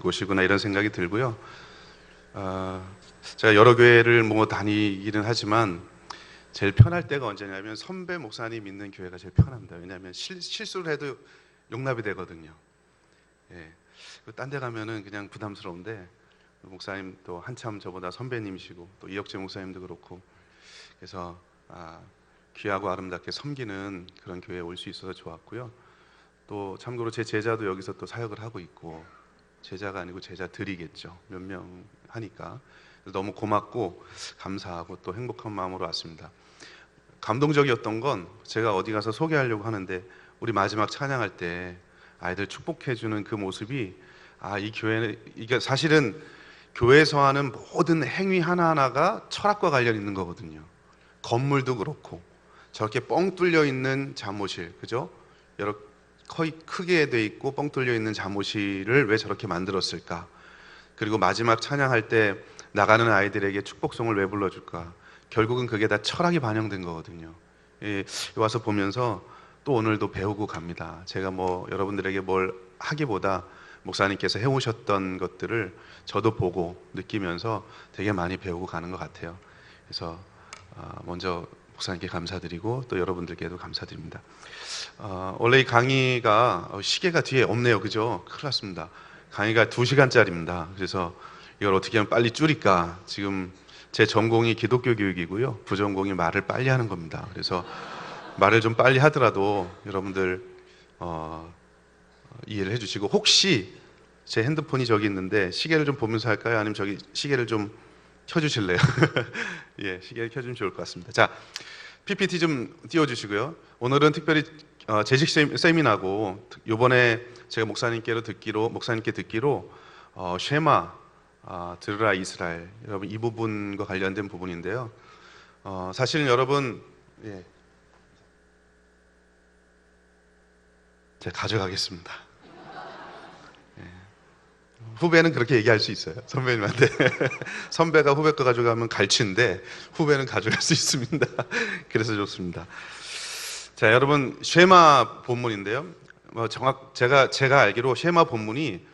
곳이구나 이런 생각이 들고요. 제가 여러 교회를 다니기는 하지만 제일 편할 때가 언제냐면 선배 목사님 있는 교회가 제일 편합니다. 왜냐하면 실수를 해도 용납이 되거든요. 예. 딴 데 가면은 그냥 부담스러운데 목사님 또 한참 저보다 선배님이시고 또 이혁재 목사님도 그렇고 그래서 귀하고 아름답게 섬기는 그런 교회에 올 수 있어서 좋았고요. 또 참고로 제 제자도 여기서 또 사역을 하고 있고 제자가 아니고 제자들이겠죠. 몇 명 하니까 너무 고맙고 감사하고 또 행복한 마음으로 왔습니다. 감동적이었던 건 제가 어디 가서 소개하려고 하는데 우리 마지막 찬양할 때 아이들 축복해주는 그 모습이 이 교회는 이게 사실은 교회에서 하는 모든 행위 하나하나가 철학과 관련 있는 거거든요. 건물도 그렇고 저렇게 뻥 뚫려 있는 잠옷실, 그죠? 여러 거의 크게 돼 있고 뻥 뚫려 있는 잠옷실을 왜 저렇게 만들었을까? 그리고 마지막 찬양할 때 나가는 아이들에게 축복송을 왜 불러줄까? 결국은 그게 다 철학이 반영된 거거든요. 와서 보면서 또 오늘도 배우고 갑니다. 제가 여러분들에게 뭘 하기보다 목사님께서 해오셨던 것들을 저도 보고 느끼면서 되게 많이 배우고 가는 것 같아요. 그래서 먼저 목사님께 감사드리고 또 여러분들께도 감사드립니다. 원래 이 강의가 시계가 뒤에 없네요. 그죠? 큰일 났습니다. 강의가 2시간짜리입니다. 그래서 이걸 어떻게 하면 빨리 줄일까? 지금 제 전공이 기독교 교육이고요. 부전공이 말을 빨리 하는 겁니다. 그래서 말을 좀 빨리 하더라도 여러분들 이해를 해주시고 혹시 제 핸드폰이 저기 있는데 시계를 좀 보면서 할까요? 아니면 저기 시계를 좀 켜주실래요? 예, 시계를 켜주면 좋을 것 같습니다. 자, PPT 좀 띄워주시고요. 오늘은 특별히 재직 세미나고 이번에 제가 목사님께 듣기로 쉐마 들으라 이스라엘 여러분 이 부분과 관련된 부분인데요. 사실은 여러분 제가 가져가겠습니다. 후배는 그렇게 얘기할 수 있어요. 선배님한테 선배가 후배 거 가져가면 갈치인데 후배는 가져갈 수 있습니다. 그래서 좋습니다. 자, 여러분 쉐마 본문인데요. 제가 알기로 쉐마 본문이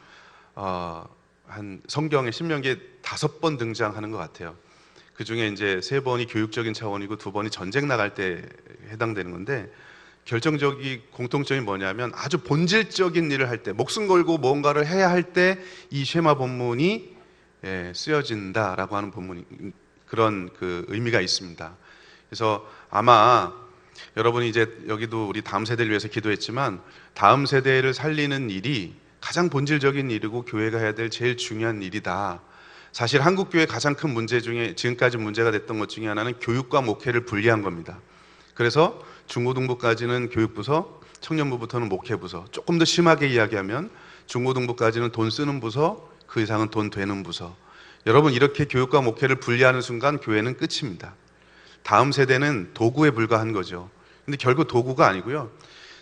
한 성경의 신명기에 5번 등장하는 것 같아요. 그 중에 이제 3번이 교육적인 차원이고 2번이 전쟁 나갈 때 해당되는 건데 결정적인 공통점이 뭐냐면 아주 본질적인 일을 할 때 목숨 걸고 뭔가를 해야 할 때 이 쉐마 본문이 쓰여진다라고 하는 그런 그 의미가 있습니다. 그래서 아마 여러분이 이제 여기도 우리 다음 세대를 위해서 기도했지만 다음 세대를 살리는 일이 가장 본질적인 일이고 교회가 해야 될 제일 중요한 일이다. 사실 한국 교회 가장 큰 문제 중에 지금까지 문제가 됐던 것 중에 하나는 교육과 목회를 분리한 겁니다. 그래서 중고등부까지는 교육부서, 청년부부터는 목회부서, 조금 더 심하게 이야기하면 중고등부까지는 돈 쓰는 부서, 그 이상은 돈 되는 부서. 여러분 이렇게 교육과 목회를 분리하는 순간 교회는 끝입니다. 다음 세대는 도구에 불과한 거죠. 근데 결국 도구가 아니고요.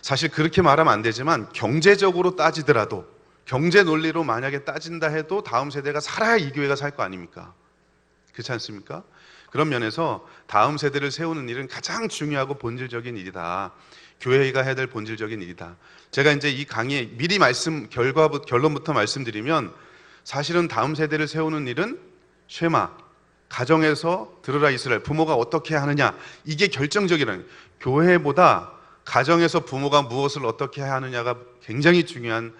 사실 그렇게 말하면 안 되지만 경제적으로 따지더라도 경제 논리로 만약에 따진다 해도 다음 세대가 살아야 이 교회가 살 거 아닙니까? 그렇지 않습니까? 그런 면에서 다음 세대를 세우는 일은 가장 중요하고 본질적인 일이다. 교회가 해야 될 본질적인 일이다. 제가 이제 이 강의에 미리 결론부터 말씀드리면 사실은 다음 세대를 세우는 일은 쉐마, 가정에서 들으라 이스라엘, 부모가 어떻게 하느냐 이게 결정적이라는 교회보다 가정에서 부모가 무엇을 어떻게 해야 하느냐가 굉장히 중요한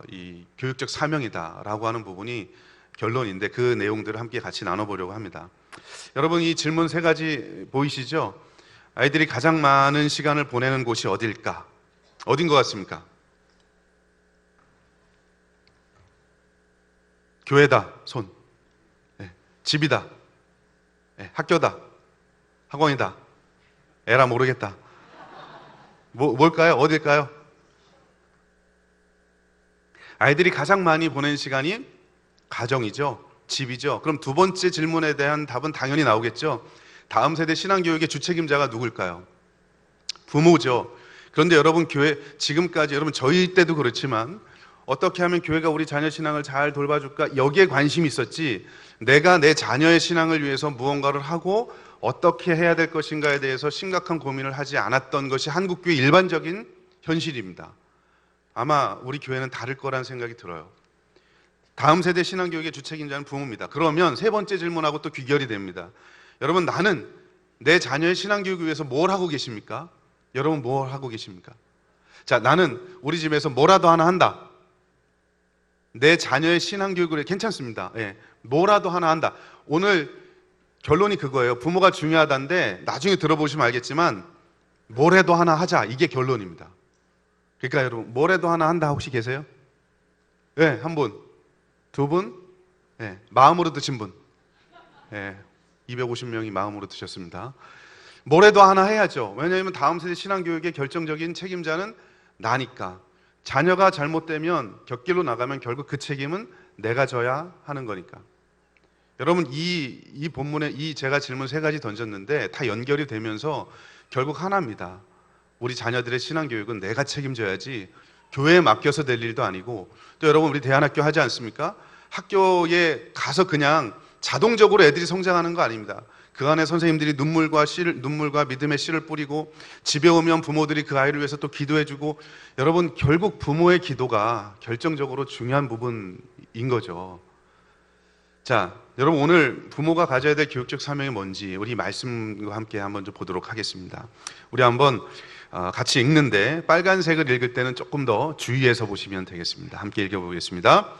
이 교육적 사명이다라고 하는 부분이 결론인데 그 내용들을 함께 같이 나눠보려고 합니다. 여러분 이 질문 3가지 보이시죠? 아이들이 가장 많은 시간을 보내는 곳이 어딜까? 어딘 것 같습니까? 교회다, 손. 집이다, 학교다, 학원이다. 에라 모르겠다. 뭘까요? 어딜까요? 아이들이 가장 많이 보낸 시간이 가정이죠. 집이죠. 그럼 2번째 질문에 대한 답은 당연히 나오겠죠. 다음 세대 신앙교육의 주책임자가 누굴까요? 부모죠. 그런데 여러분 교회 지금까지 여러분 저희 때도 그렇지만 어떻게 하면 교회가 우리 자녀 신앙을 잘 돌봐줄까 여기에 관심이 있었지 내가 내 자녀의 신앙을 위해서 무언가를 하고 어떻게 해야 될 것인가에 대해서 심각한 고민을 하지 않았던 것이 한국교회 일반적인 현실입니다. 아마 우리 교회는 다를 거란 생각이 들어요. 다음 세대 신앙교육의 주책임자는 부모입니다. 그러면 세 번째 질문하고 또 귀결이 됩니다. 여러분, 나는 내 자녀의 신앙교육을 위해서 뭘 하고 계십니까? 여러분, 뭘 하고 계십니까? 자, 나는 우리 집에서 뭐라도 하나 한다. 내 자녀의 신앙교육을 괜찮습니다. 예, 뭐라도 하나 한다. 오늘 결론이 그거예요. 부모가 중요하다는데 나중에 들어보시면 알겠지만 뭐라도 하나 하자. 이게 결론입니다. 그러니까 여러분, 뭐라도 하나 한다 혹시 계세요? 네, 한 분, 두 분, 네, 마음으로 드신 분. 네, 250명이 마음으로 드셨습니다. 뭐라도 하나 해야죠. 왜냐하면 다음 세대 신앙교육의 결정적인 책임자는 나니까. 자녀가 잘못되면 곁길로 나가면 결국 그 책임은 내가 져야 하는 거니까. 여러분, 이 본문에 제가 질문 세 가지 던졌는데 다 연결이 되면서 결국 하나입니다. 우리 자녀들의 신앙교육은 내가 책임져야지 교회에 맡겨서 될 일도 아니고, 또 여러분, 우리 대안학교 하지 않습니까? 학교에 가서 그냥 자동적으로 애들이 성장하는 거 아닙니다. 그 안에 선생님들이 눈물과 믿음의 씨를 뿌리고, 집에 오면 부모들이 그 아이를 위해서 또 기도해주고, 여러분, 결국 부모의 기도가 결정적으로 중요한 부분인 거죠. 자, 여러분, 오늘 부모가 가져야 될 교육적 사명이 뭔지 우리 말씀과 함께 한번 좀 보도록 하겠습니다. 우리 한번 같이 읽는데 빨간색을 읽을 때는 조금 더 주의해서 보시면 되겠습니다. 함께 읽어보겠습니다.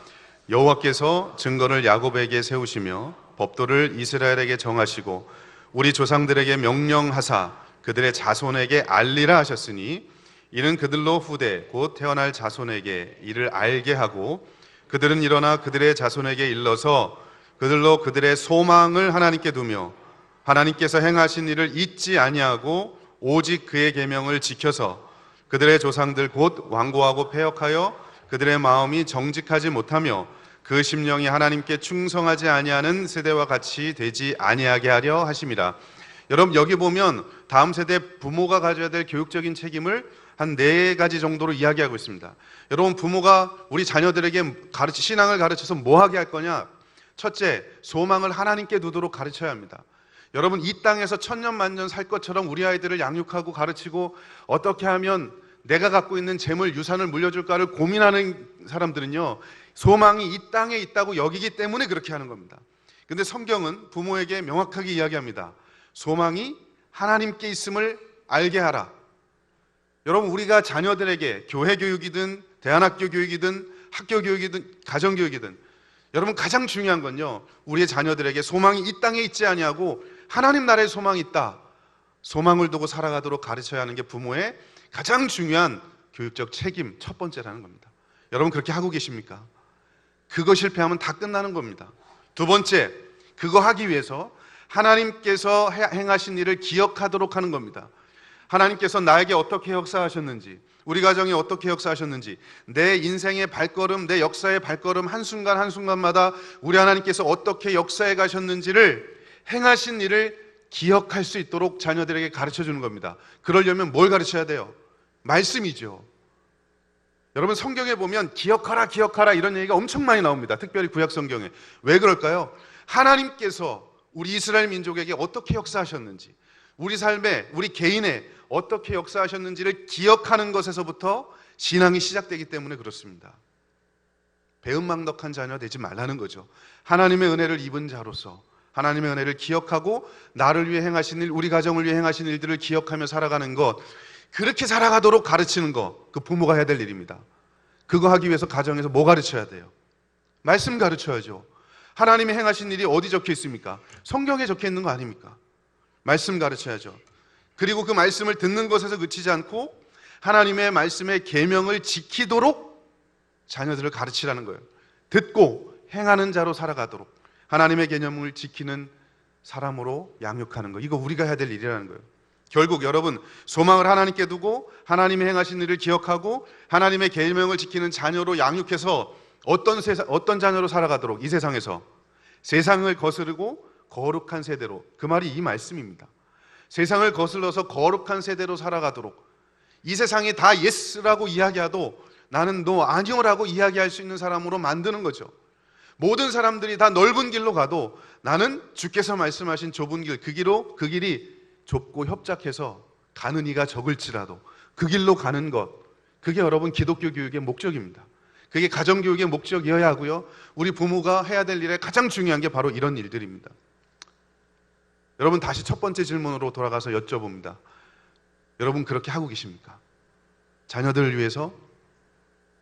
여호와께서 증거를 야곱에게 세우시며 법도를 이스라엘에게 정하시고 우리 조상들에게 명령하사 그들의 자손에게 알리라 하셨으니 이는 그들로 후대 곧 태어날 자손에게 이를 알게 하고 그들은 일어나 그들의 자손에게 일러서 그들로 그들의 소망을 하나님께 두며 하나님께서 행하신 일을 잊지 아니하고 오직 그의 계명을 지켜서 그들의 조상들 곧 완고하고 패역하여 그들의 마음이 정직하지 못하며 그 심령이 하나님께 충성하지 아니하는 세대와 같이 되지 아니하게 하려 하심이라. 여러분, 여기 보면 다음 세대 부모가 가져야 될 교육적인 책임을 한 4가지 정도로 이야기하고 있습니다. 여러분, 부모가 우리 자녀들에게 신앙을 가르쳐서 뭐 하게 할 거냐? 첫째, 소망을 하나님께 두도록 가르쳐야 합니다. 여러분, 이 땅에서 천년만년 살 것처럼 우리 아이들을 양육하고 가르치고 어떻게 하면 내가 갖고 있는 재물, 유산을 물려줄까를 고민하는 사람들은요, 소망이 이 땅에 있다고 여기기 때문에 그렇게 하는 겁니다. 근데 성경은 부모에게 명확하게 이야기합니다. 소망이 하나님께 있음을 알게 하라. 여러분, 우리가 자녀들에게 교회 교육이든 대안학교 교육이든 학교 교육이든 가정 교육이든 여러분, 가장 중요한 건요, 우리의 자녀들에게 소망이 이 땅에 있지 아니하고 하나님 나라에 소망이 있다. 소망을 두고 살아가도록 가르쳐야 하는 게 부모의 가장 중요한 교육적 책임 첫 번째라는 겁니다. 여러분, 그렇게 하고 계십니까? 그거 실패하면 다 끝나는 겁니다. 두 번째, 그거 하기 위해서 하나님께서 행하신 일을 기억하도록 하는 겁니다. 하나님께서 나에게 어떻게 역사하셨는지, 우리 가정에 어떻게 역사하셨는지, 내 인생의 발걸음, 내 역사의 발걸음 한순간 한순간마다 우리 하나님께서 어떻게 역사해 가셨는지를 행하신 일을 기억할 수 있도록 자녀들에게 가르쳐 주는 겁니다. 그러려면 뭘 가르쳐야 돼요? 말씀이죠. 여러분, 성경에 보면 기억하라 기억하라 이런 얘기가 엄청 많이 나옵니다. 특별히 구약 성경에. 왜 그럴까요? 하나님께서 우리 이스라엘 민족에게 어떻게 역사하셨는지, 우리 삶에, 우리 개인에 어떻게 역사하셨는지를 기억하는 것에서부터 신앙이 시작되기 때문에 그렇습니다. 배은망덕한 자녀 되지 말라는 거죠. 하나님의 은혜를 입은 자로서 하나님의 은혜를 기억하고 나를 위해 행하신 일, 우리 가정을 위해 행하신 일들을 기억하며 살아가는 것, 그렇게 살아가도록 가르치는 것, 그 부모가 해야 될 일입니다. 그거 하기 위해서 가정에서 뭐 가르쳐야 돼요? 말씀 가르쳐야죠. 하나님이 행하신 일이 어디 적혀 있습니까? 성경에 적혀 있는 거 아닙니까? 말씀 가르쳐야죠. 그리고 그 말씀을 듣는 것에서 그치지 않고 하나님의 말씀의 계명을 지키도록 자녀들을 가르치라는 거예요. 듣고 행하는 자로 살아가도록 하나님의 계명을 지키는 사람으로 양육하는 거, 이거 우리가 해야 될 일이라는 거예요. 결국 여러분, 소망을 하나님께 두고 하나님이 행하신 일을 기억하고 하나님의 계명을 지키는 자녀로 양육해서 어떤 자녀로 살아가도록, 이 세상에서 세상을 거스르고 거룩한 세대로, 그 말이 이 말씀입니다. 세상을 거슬러서 거룩한 세대로 살아가도록, 이 세상이 다 예스라고 이야기해도 나는 너 아니오라고 이야기할 수 있는 사람으로 만드는 거죠. 모든 사람들이 다 넓은 길로 가도 나는 주께서 말씀하신 좁은 길, 그 길이 좁고 협착해서 가는 이가 적을지라도 그 길로 가는 것, 그게 여러분 기독교 교육의 목적입니다. 그게 가정교육의 목적이어야 하고요. 우리 부모가 해야 될 일에 가장 중요한 게 바로 이런 일들입니다. 여러분, 다시 첫 번째 질문으로 돌아가서 여쭤봅니다. 여러분 그렇게 하고 계십니까? 자녀들을 위해서,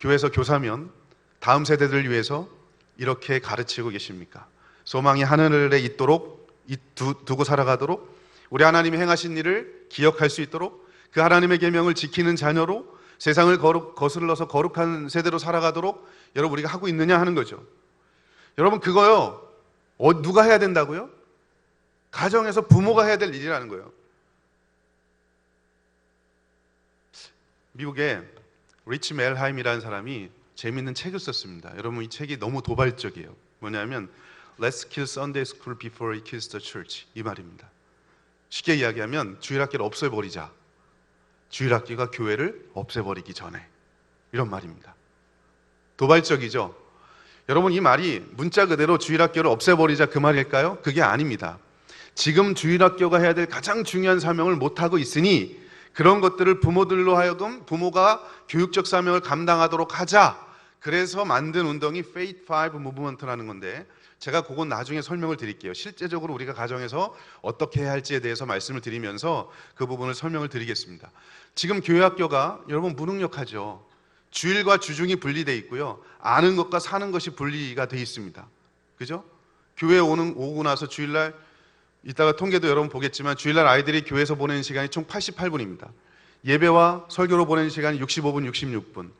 교회에서 교사면 다음 세대들을 위해서 이렇게 가르치고 계십니까? 소망이 하늘에 있도록 두고 살아가도록, 우리 하나님이 행하신 일을 기억할 수 있도록, 그 하나님의 계명을 지키는 자녀로 세상을 거슬러서 거룩한 세대로 살아가도록 여러분 우리가 하고 있느냐 하는 거죠. 여러분 그거요, 누가 해야 된다고요? 가정에서 부모가 해야 될 일이라는 거예요. 미국에 리치 멜하임이라는 사람이 재미있는 책을 썼습니다. 여러분 이 책이 너무 도발적이에요. 뭐냐면 Let's kill Sunday school before it kills the church, 이 말입니다. 쉽게 이야기하면 주일학교를 없애버리자, 주일학교가 교회를 없애버리기 전에, 이런 말입니다. 도발적이죠. 여러분 이 말이 문자 그대로 주일학교를 없애버리자 그 말일까요? 그게 아닙니다. 지금 주일학교가 해야 될 가장 중요한 사명을 못하고 있으니 그런 것들을 부모들로 하여금 부모가 교육적 사명을 감당하도록 하자, 그래서 만든 운동이 Faith 5 Movement라는 건데, 제가 그건 나중에 설명을 드릴게요. 실제적으로 우리가 가정에서 어떻게 해야 할지에 대해서 말씀을 드리면서 그 부분을 설명을 드리겠습니다. 지금 교회학교가 여러분 무능력하죠. 주일과 주중이 분리되어 있고요, 아는 것과 사는 것이 분리가 되어 있습니다. 그죠? 교회에 오고 나서 주일날, 이따가 통계도 여러분 보겠지만 주일날 아이들이 교회에서 보내는 시간이 총 88분입니다. 예배와 설교로 보내는 시간이 65분, 66분.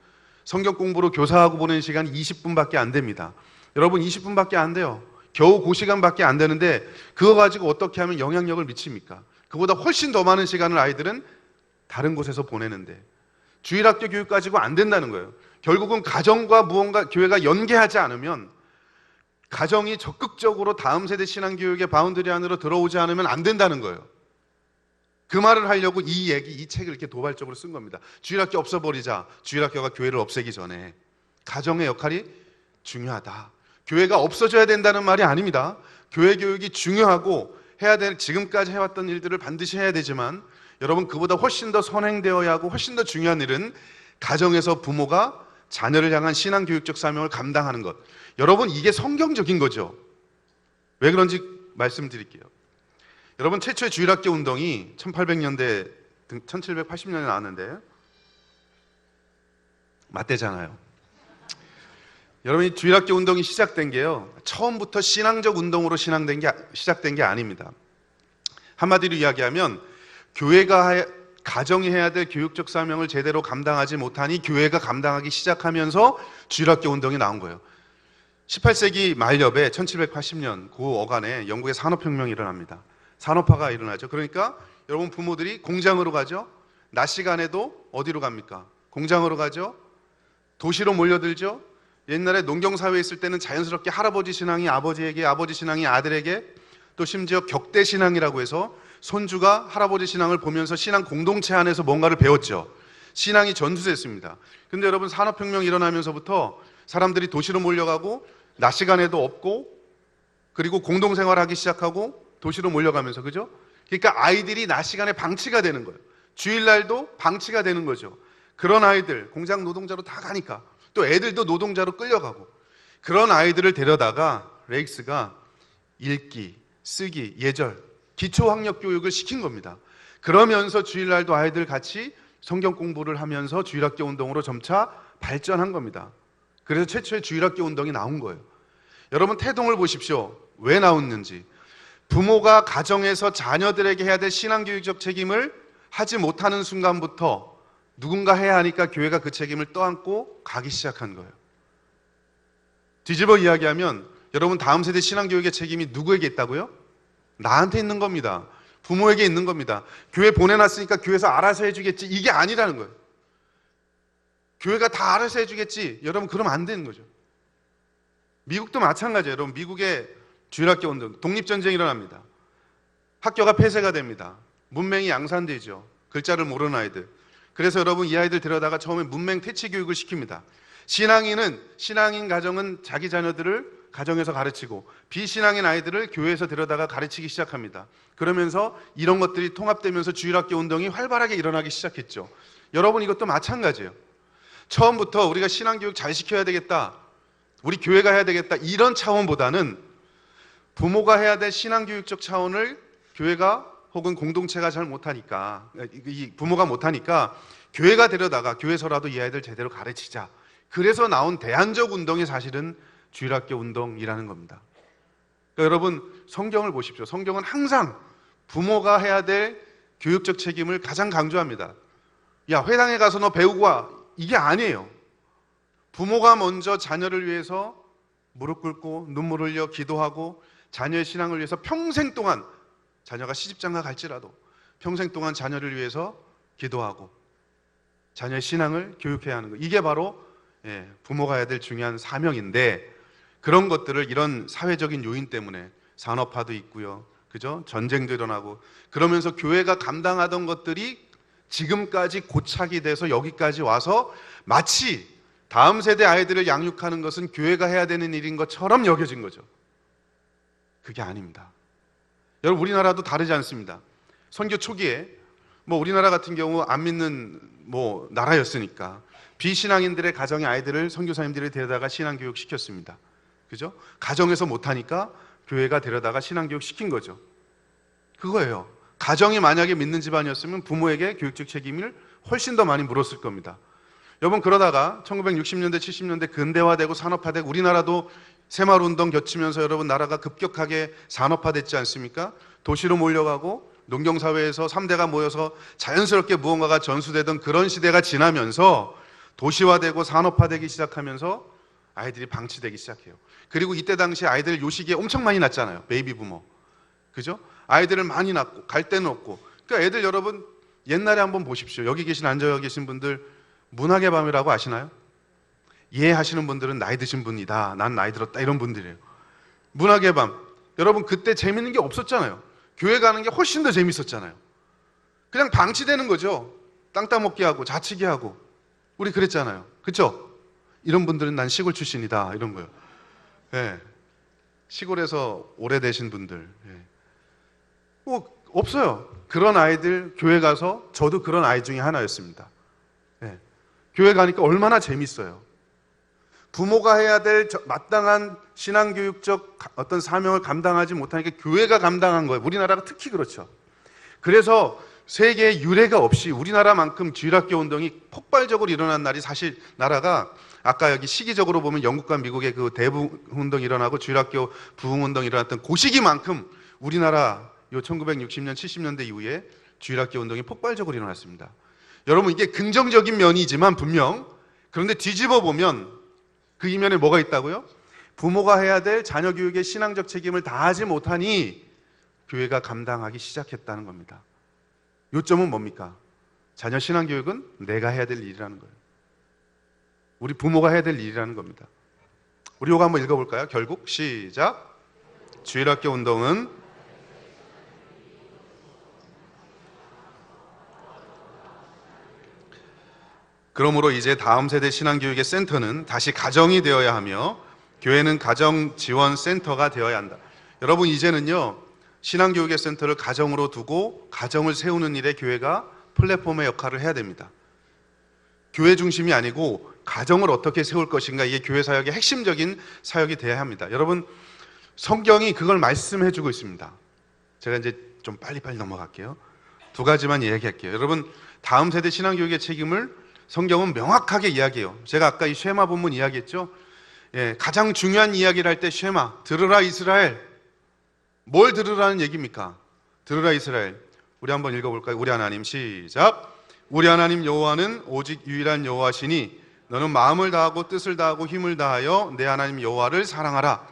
성경 공부로 교사하고 보내는 시간이 20분밖에 안 됩니다. 여러분 20분밖에 안 돼요. 겨우 그 시간밖에 안 되는데 그거 가지고 어떻게 하면 영향력을 미칩니까? 그보다 훨씬 더 많은 시간을 아이들은 다른 곳에서 보내는데 주일학교 교육 가지고 안 된다는 거예요. 결국은 가정과 무언가 교회가 연계하지 않으면, 가정이 적극적으로 다음 세대 신앙교육의 바운더리 안으로 들어오지 않으면 안 된다는 거예요. 그 말을 하려고 이 책을 이렇게 도발적으로 쓴 겁니다. 주일학교 없애버리자, 주일학교가 교회를 없애기 전에. 가정의 역할이 중요하다. 교회가 없어져야 된다는 말이 아닙니다. 교회 교육이 중요하고 해야 될, 지금까지 해왔던 일들을 반드시 해야 되지만 여러분 그보다 훨씬 더 선행되어야 하고 훨씬 더 중요한 일은 가정에서 부모가 자녀를 향한 신앙교육적 사명을 감당하는 것. 여러분 이게 성경적인 거죠. 왜 그런지 말씀드릴게요. 여러분 최초의 주일학교 운동이 1800년대, 1780년에 나왔는데 맞대잖아요. 여러분 이 주일학교 운동이 시작된 게요, 처음부터 신앙적 운동으로 시작된 게 아닙니다. 한마디로 이야기하면 교회가 가정이 해야 될 교육적 사명을 제대로 감당하지 못하니 교회가 감당하기 시작하면서 주일학교 운동이 나온 거예요. 18세기 말엽에 1780년 그 어간에 영국의 산업혁명이 일어납니다. 산업화가 일어나죠. 그러니까 여러분 부모들이 공장으로 가죠. 낮 시간에도 어디로 갑니까? 공장으로 가죠. 도시로 몰려들죠. 옛날에 농경사회에 있을 때는 자연스럽게 할아버지 신앙이 아버지에게, 아버지 신앙이 아들에게, 또 심지어 격대신앙이라고 해서 손주가 할아버지 신앙을 보면서 신앙 공동체 안에서 뭔가를 배웠죠. 신앙이 전수됐습니다. 근데 여러분 산업혁명이 일어나면서부터 사람들이 도시로 몰려가고 낮 시간에도 없고, 그리고 공동생활하기 시작하고 도시로 몰려가면서, 그죠? 그러니까 아이들이 낮 시간에 방치가 되는 거예요. 주일날도 방치가 되는 거죠. 그런 아이들, 공장 노동자로 다 가니까 또 애들도 노동자로 끌려가고, 그런 아이들을 데려다가 레익스가 읽기, 쓰기, 예절, 기초학력 교육을 시킨 겁니다. 그러면서 주일날도 아이들 같이 성경 공부를 하면서 주일학교 운동으로 점차 발전한 겁니다. 그래서 최초의 주일학교 운동이 나온 거예요. 여러분 태동을 보십시오. 왜 나왔는지. 부모가 가정에서 자녀들에게 해야 될 신앙교육적 책임을 하지 못하는 순간부터 누군가 해야 하니까 교회가 그 책임을 떠안고 가기 시작한 거예요. 뒤집어 이야기하면 여러분 다음 세대 신앙교육의 책임이 누구에게 있다고요? 나한테 있는 겁니다. 부모에게 있는 겁니다. 교회 보내놨으니까 교회에서 알아서 해주겠지, 이게 아니라는 거예요. 교회가 다 알아서 해주겠지, 여러분 그러면 안 되는 거죠. 미국도 마찬가지예요. 여러분 미국의 주일학교 운동, 독립전쟁이 일어납니다. 학교가 폐쇄가 됩니다. 문맹이 양산되죠. 글자를 모르는 아이들. 그래서 여러분 이 아이들 데려다가 처음에 문맹 퇴치 교육을 시킵니다. 신앙인 가정은 자기 자녀들을 가정에서 가르치고 비신앙인 아이들을 교회에서 데려다가 가르치기 시작합니다. 그러면서 이런 것들이 통합되면서 주일학교 운동이 활발하게 일어나기 시작했죠. 여러분 이것도 마찬가지예요. 처음부터 우리가 신앙교육 잘 시켜야 되겠다, 우리 교회가 해야 되겠다, 이런 차원보다는 부모가 해야 될 신앙교육적 차원을 교회가 혹은 공동체가 잘 못하니까, 이 부모가 못하니까 교회가 데려다가 교회에서라도 이 아이들 제대로 가르치자. 그래서 나온 대안적 운동이 사실은 주일학교 운동이라는 겁니다. 그러니까 여러분, 성경을 보십시오. 성경은 항상 부모가 해야 될 교육적 책임을 가장 강조합니다. 야, 회당에 가서 너 배우고 와. 이게 아니에요. 부모가 먼저 자녀를 위해서 무릎 꿇고 눈물 흘려 기도하고 자녀의 신앙을 위해서 평생 동안, 자녀가 시집장가 갈지라도 평생 동안 자녀를 위해서 기도하고 자녀의 신앙을 교육해야 하는 거. 이게 바로 부모가 해야 될 중요한 사명인데, 그런 것들을 이런 사회적인 요인 때문에 산업화도 있고요, 그죠? 전쟁도 일어나고 그러면서 교회가 감당하던 것들이 지금까지 고착이 돼서 여기까지 와서 마치 다음 세대 아이들을 양육하는 것은 교회가 해야 되는 일인 것처럼 여겨진 거죠. 그게 아닙니다. 여러분, 우리나라도 다르지 않습니다. 선교 초기에 우리나라 같은 경우 안 믿는 나라였으니까 비신앙인들의 가정의 아이들을 선교사님들이 데려다가 신앙교육 시켰습니다. 그죠? 가정에서 못하니까 교회가 데려다가 신앙교육 시킨 거죠. 그거예요. 가정이 만약에 믿는 집안이었으면 부모에게 교육적 책임을 훨씬 더 많이 물었을 겁니다. 여러분, 그러다가 1960년대, 70년대 근대화되고 산업화되고 우리나라도 새마을운동 겹치면서 여러분 나라가 급격하게 산업화됐지 않습니까? 도시로 몰려가고 농경사회에서 3대가 모여서 자연스럽게 무언가가 전수되던 그런 시대가 지나면서 도시화되고 산업화되기 시작하면서 아이들이 방치되기 시작해요. 그리고 이때 당시 아이들 요식이 엄청 많이 났잖아요. 베이비 부모. 그죠? 아이들을 많이 낳고 갈 데는 없고. 그러니까 애들 여러분 옛날에 한번 보십시오. 여기 앉아 계신 분들 문학의 밤이라고 아시나요? 이해하시는 분들은 나이 드신 분이다, 난 나이 들었다, 이런 분들이에요. 문학의 밤, 여러분 그때 재밌는 게 없었잖아요. 교회 가는 게 훨씬 더 재밌었잖아요. 그냥 방치되는 거죠. 땅 따먹기 하고 자치기 하고. 우리 그랬잖아요. 그렇죠? 이런 분들은 난 시골 출신이다, 이런 거예요. 네. 시골에서 오래되신 분들, 없어요. 그런 아이들 교회 가서 저도 그런 아이 중에 하나였습니다. 교회 가니까 얼마나 재밌어요. 부모가 해야 될 마땅한 신앙교육적 어떤 사명을 감당하지 못하니까 교회가 감당한 거예요. 우리나라가 특히 그렇죠. 그래서 세계에 유례가 없이 우리나라만큼 주일학교 운동이 폭발적으로 일어난 날이, 사실 나라가 아까 여기 시기적으로 보면 영국과 미국의 그 대부흥 운동이 일어나고 주일학교 부흥 운동이 일어났던 그 시기만큼 우리나라 요 1960년 70년대 이후에 주일학교 운동이 폭발적으로 일어났습니다. 여러분, 이게 긍정적인 면이지만 분명, 그런데 뒤집어 보면 그 이면에 뭐가 있다고요? 부모가 해야 될 자녀 교육의 신앙적 책임을 다하지 못하니 교회가 감당하기 시작했다는 겁니다. 요점은 뭡니까? 자녀 신앙 교육은 내가 해야 될 일이라는 거예요. 우리 부모가 해야 될 일이라는 겁니다. 우리 이거 한번 읽어볼까요? 결국 시작. 주일학교 운동은 그러므로 이제 다음 세대 신앙교육의 센터는 다시 가정이 되어야 하며 교회는 가정지원센터가 되어야 한다. 여러분, 이제는요, 신앙교육의 센터를 가정으로 두고 가정을 세우는 일에 교회가 플랫폼의 역할을 해야 됩니다. 교회 중심이 아니고 가정을 어떻게 세울 것인가, 이게 교회 사역의 핵심적인 사역이 되어야 합니다. 여러분, 성경이 그걸 말씀해주고 있습니다. 제가 이제 좀 빨리빨리 넘어갈게요. 두 가지만 이야기할게요. 여러분, 다음 세대 신앙교육의 책임을 성경은 명확하게 이야기해요. 제가 아까 이 쉐마 본문 이야기했죠. 가장 중요한 이야기를 할 때 쉐마, 들으라 이스라엘. 뭘 들으라는 얘기입니까? 들으라 이스라엘. 우리 한번 읽어볼까요? 우리 하나님 시작. 우리 하나님 여호와는 오직 유일한 여호와시니 너는 마음을 다하고 뜻을 다하고 힘을 다하여 내 하나님 여호와를 사랑하라.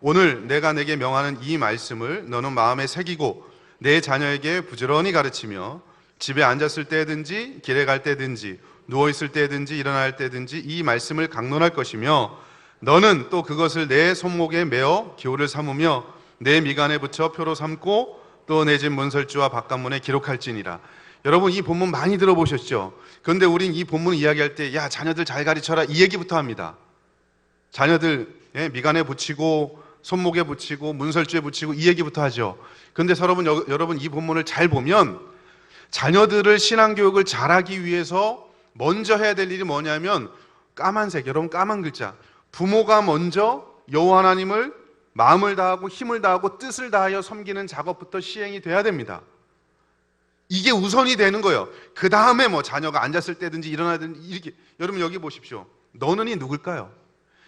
오늘 내가 내게 명하는 이 말씀을 너는 마음에 새기고 내 자녀에게 부지런히 가르치며 집에 앉았을 때든지 길에 갈 때든지 누워있을 때든지 일어날 때든지 이 말씀을 강론할 것이며 너는 또 그것을 내 손목에 메어 기호를 삼으며 내 미간에 붙여 표로 삼고 또 내 집 문설주와 바깥문에 기록할지니라. 여러분, 이 본문 많이 들어보셨죠? 그런데 우린 이 본문 이야기할 때 야, 자녀들 잘 가르쳐라, 이 얘기부터 합니다. 자녀들 미간에 붙이고 손목에 붙이고 문설주에 붙이고 이 얘기부터 하죠. 그런데 여러분 이 본문을 잘 보면 자녀들을 신앙교육을 잘하기 위해서 먼저 해야 될 일이 뭐냐면 까만색, 여러분 까만 글자. 부모가 먼저 여호와 하나님을 마음을 다하고 힘을 다하고 뜻을 다하여 섬기는 작업부터 시행이 돼야 됩니다. 이게 우선이 되는 거예요. 그 다음에 뭐 자녀가 앉았을 때든지 일어나든지 이렇게. 여러분 여기 보십시오. 너는이 누굴까요?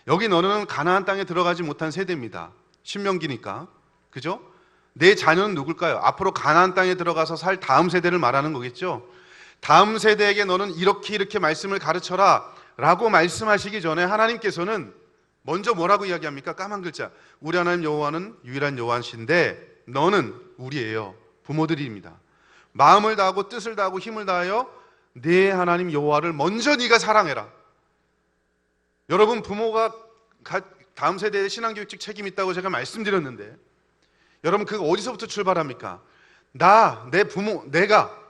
여기 너는 가나안 땅에 들어가지 못한 세대입니다. 신명기니까. 그죠? 내 자녀는 누굴까요? 앞으로 가나안 땅에 들어가서 살 다음 세대를 말하는 거겠죠. 다음 세대에게 너는 이렇게 말씀을 가르쳐라 라고 말씀하시기 전에 하나님께서는 먼저 뭐라고 이야기합니까? 까만 글자. 우리 하나님 여호와는 유일한 여호와신데 너는 우리예요. 부모들입니다. 마음을 다하고 뜻을 다하고 힘을 다하여 네 하나님 여호와를 먼저 네가 사랑해라. 여러분 부모가 다음 세대의 신앙교육적 책임이 있다고 제가 말씀드렸는데 여러분 그거 어디서부터 출발합니까? 내 부모,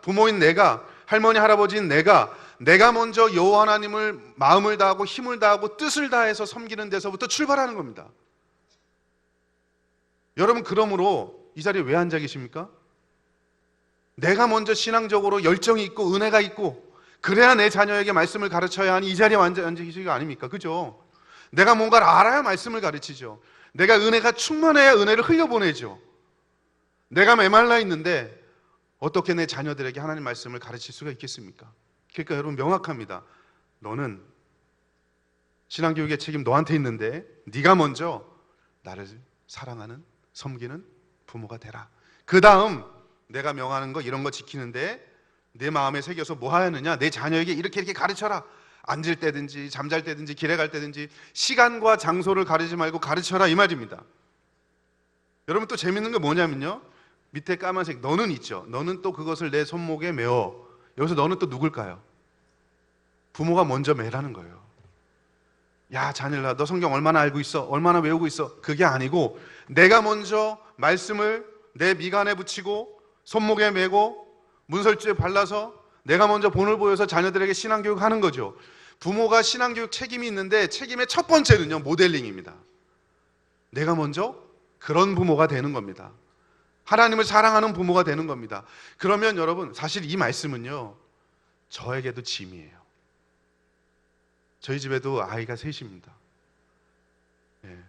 부모인 내가, 할머니 할아버지인 내가 먼저 여호와 하나님을 마음을 다하고 힘을 다하고 뜻을 다해서 섬기는 데서부터 출발하는 겁니다. 여러분 그러므로 이 자리에 왜 앉아 계십니까? 내가 먼저 신앙적으로 열정이 있고 은혜가 있고 그래야 내 자녀에게 말씀을 가르쳐야 하니 이 자리에 앉아 계시가 아닙니까? 그죠? 내가 뭔가를 알아야 말씀을 가르치죠. 내가 은혜가 충만해야 은혜를 흘려보내죠. 내가 메말라 있는데 어떻게 내 자녀들에게 하나님 말씀을 가르칠 수가 있겠습니까? 그러니까 여러분 명확합니다. 너는 신앙교육의 책임 너한테 있는데 네가 먼저 나를 사랑하는 섬기는 부모가 되라. 그 다음 내가 명하는 거 이런 거 지키는데 내 마음에 새겨서 뭐 하느냐? 내 자녀에게 이렇게 가르쳐라. 앉을 때든지 잠잘 때든지 길에 갈 때든지 시간과 장소를 가리지 말고 가르쳐라 이 말입니다. 여러분 또 재밌는 게 뭐냐면요. 밑에 까만색 너는 있죠. 너는 또 그것을 내 손목에 메어. 여기서 너는 또 누굴까요? 부모가 먼저 매라는 거예요. 야 자녀라 너 성경 얼마나 알고 있어? 얼마나 외우고 있어? 그게 아니고 내가 먼저 말씀을 내 미간에 붙이고 손목에 메고 문설주에 발라서 내가 먼저 본을 보여서 자녀들에게 신앙교육 하는 거죠. 부모가 신앙교육 책임이 있는데 책임의 첫 번째는요 모델링입니다. 내가 먼저 그런 부모가 되는 겁니다. 하나님을 사랑하는 부모가 되는 겁니다. 그러면 여러분 사실 이 말씀은요 저에게도 짐이에요. 저희 집에도 아이가 셋입니다.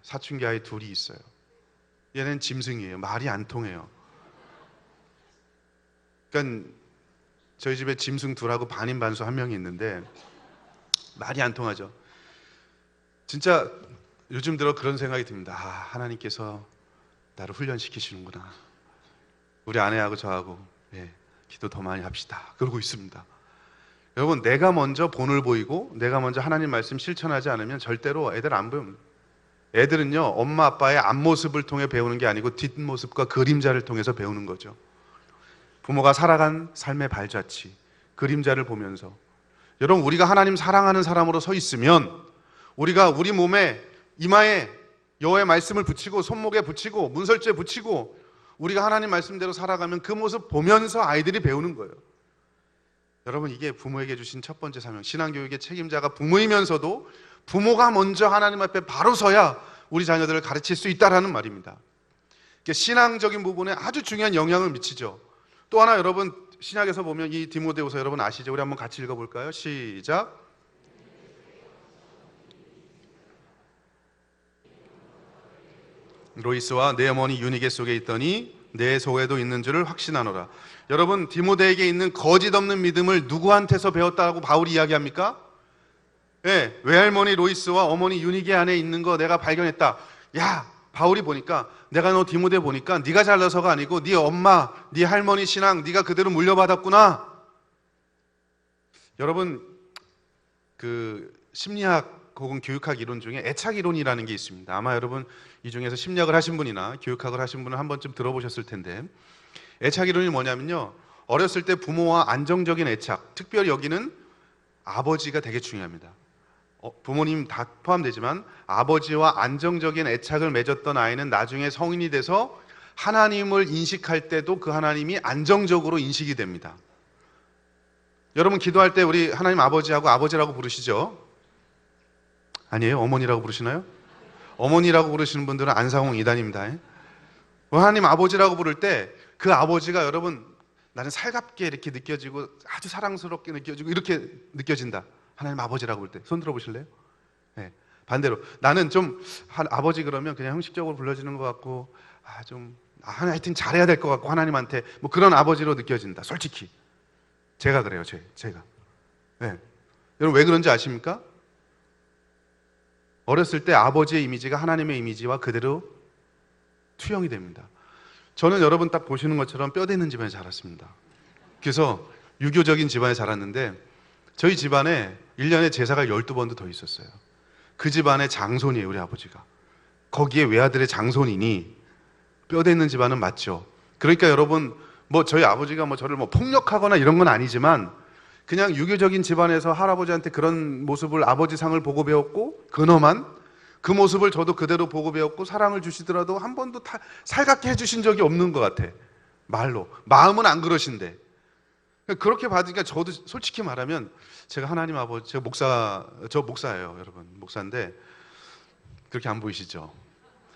사춘기 아이 둘이 있어요. 얘는 짐승이에요. 말이 안 통해요. 그러니까 저희 집에 짐승 둘하고 반인반수 한 명이 있는데 말이 안 통하죠. 진짜 요즘 들어 그런 생각이 듭니다. 하나님께서 나를 훈련시키시는구나. 우리 아내하고 저하고 기도 더 많이 합시다. 그러고 있습니다. 여러분 내가 먼저 본을 보이고 내가 먼저 하나님 말씀 실천하지 않으면 절대로 애들 안 배웁니다. 애들은요 엄마 아빠의 앞모습을 통해 배우는 게 아니고 뒷모습과 그림자를 통해서 배우는 거죠. 부모가 살아간 삶의 발자취, 그림자를 보면서 여러분 우리가 하나님 사랑하는 사람으로 서 있으면 우리가 우리 몸에 이마에 여호와의 말씀을 붙이고 손목에 붙이고 문설주에 붙이고 우리가 하나님 말씀대로 살아가면 그 모습 보면서 아이들이 배우는 거예요. 여러분 이게 부모에게 주신 첫 번째 사명, 신앙교육의 책임자가 부모이면서도 부모가 먼저 하나님 앞에 바로 서야 우리 자녀들을 가르칠 수 있다라는 말입니다. 신앙적인 부분에 아주 중요한 영향을 미치죠. 또 하나 여러분 신약에서 보면 이 디모데후서 여러분 아시죠? 우리 한번 같이 읽어볼까요? 시작. 로이스와 내 어머니 유니게 속에 있더니 내 속에도 있는 줄을 확신하노라. 여러분 디모데에게 있는 거짓 없는 믿음을 누구한테서 배웠다고 바울이 이야기합니까? 외할머니 로이스와 어머니 유니게 안에 있는 거 내가 발견했다. 야 바울이 보니까 내가 너 디모데 보니까 네가 잘나서가 아니고 네 엄마, 네 할머니 신앙 네가 그대로 물려받았구나. 여러분 그 심리학 혹은 교육학 이론 중에 애착 이론이라는 게 있습니다. 아마 여러분 이 중에서 심리학을 하신 분이나 교육학을 하신 분은 한 번쯤 들어보셨을 텐데 애착 이론이 뭐냐면요. 어렸을 때 부모와 안정적인 애착, 특별히 여기는 아버지가 되게 중요합니다. 부모님 다 포함되지만 아버지와 안정적인 애착을 맺었던 아이는 나중에 성인이 돼서 하나님을 인식할 때도 그 하나님이 안정적으로 인식이 됩니다. 여러분 기도할 때 우리 하나님 아버지하고 아버지라고 부르시죠? 아니에요? 어머니라고 부르시나요? 어머니라고 부르시는 분들은 안상홍 이단입니다. 하나님 아버지라고 부를 때 그 아버지가 여러분 나는 살갑게 이렇게 느껴지고 아주 사랑스럽게 느껴지고 이렇게 느껴진다. 하나님 아버지라고 볼 때 손 들어 보실래요? 네. 반대로 나는 좀 아버지 그러면 그냥 형식적으로 불러지는 것 같고 하여튼 잘해야 될 것 같고 하나님한테 뭐 그런 아버지로 느껴진다. 솔직히 제가 그래요. 제가. 네. 여러분 왜 그런지 아십니까? 어렸을 때 아버지의 이미지가 하나님의 이미지와 그대로 투영이 됩니다. 저는 여러분 딱 보시는 것처럼 뼈대 있는 집안에 자랐습니다. 그래서 유교적인 집안에 자랐는데 저희 집안에 1년에 제사가 12번도 더 있었어요. 그 집안의 장손이에요, 우리 아버지가. 거기에 외아들의 장손이니 뼈대 있는 집안은 맞죠. 그러니까 여러분 뭐 저희 아버지가 뭐 저를 뭐 폭력하거나 이런 건 아니지만 그냥 유교적인 집안에서 할아버지한테 그런 모습을 아버지 상을 보고 배웠고 근엄한 그 모습을 저도 그대로 보고 배웠고 사랑을 주시더라도 한 번도 살갑게 해주신 적이 없는 것 같아. 말로. 마음은 안 그러신데. 그렇게 받으니까 저도 솔직히 말하면 제가 하나님 아버지, 저 목사예요, 여러분. 목사인데 그렇게 안 보이시죠?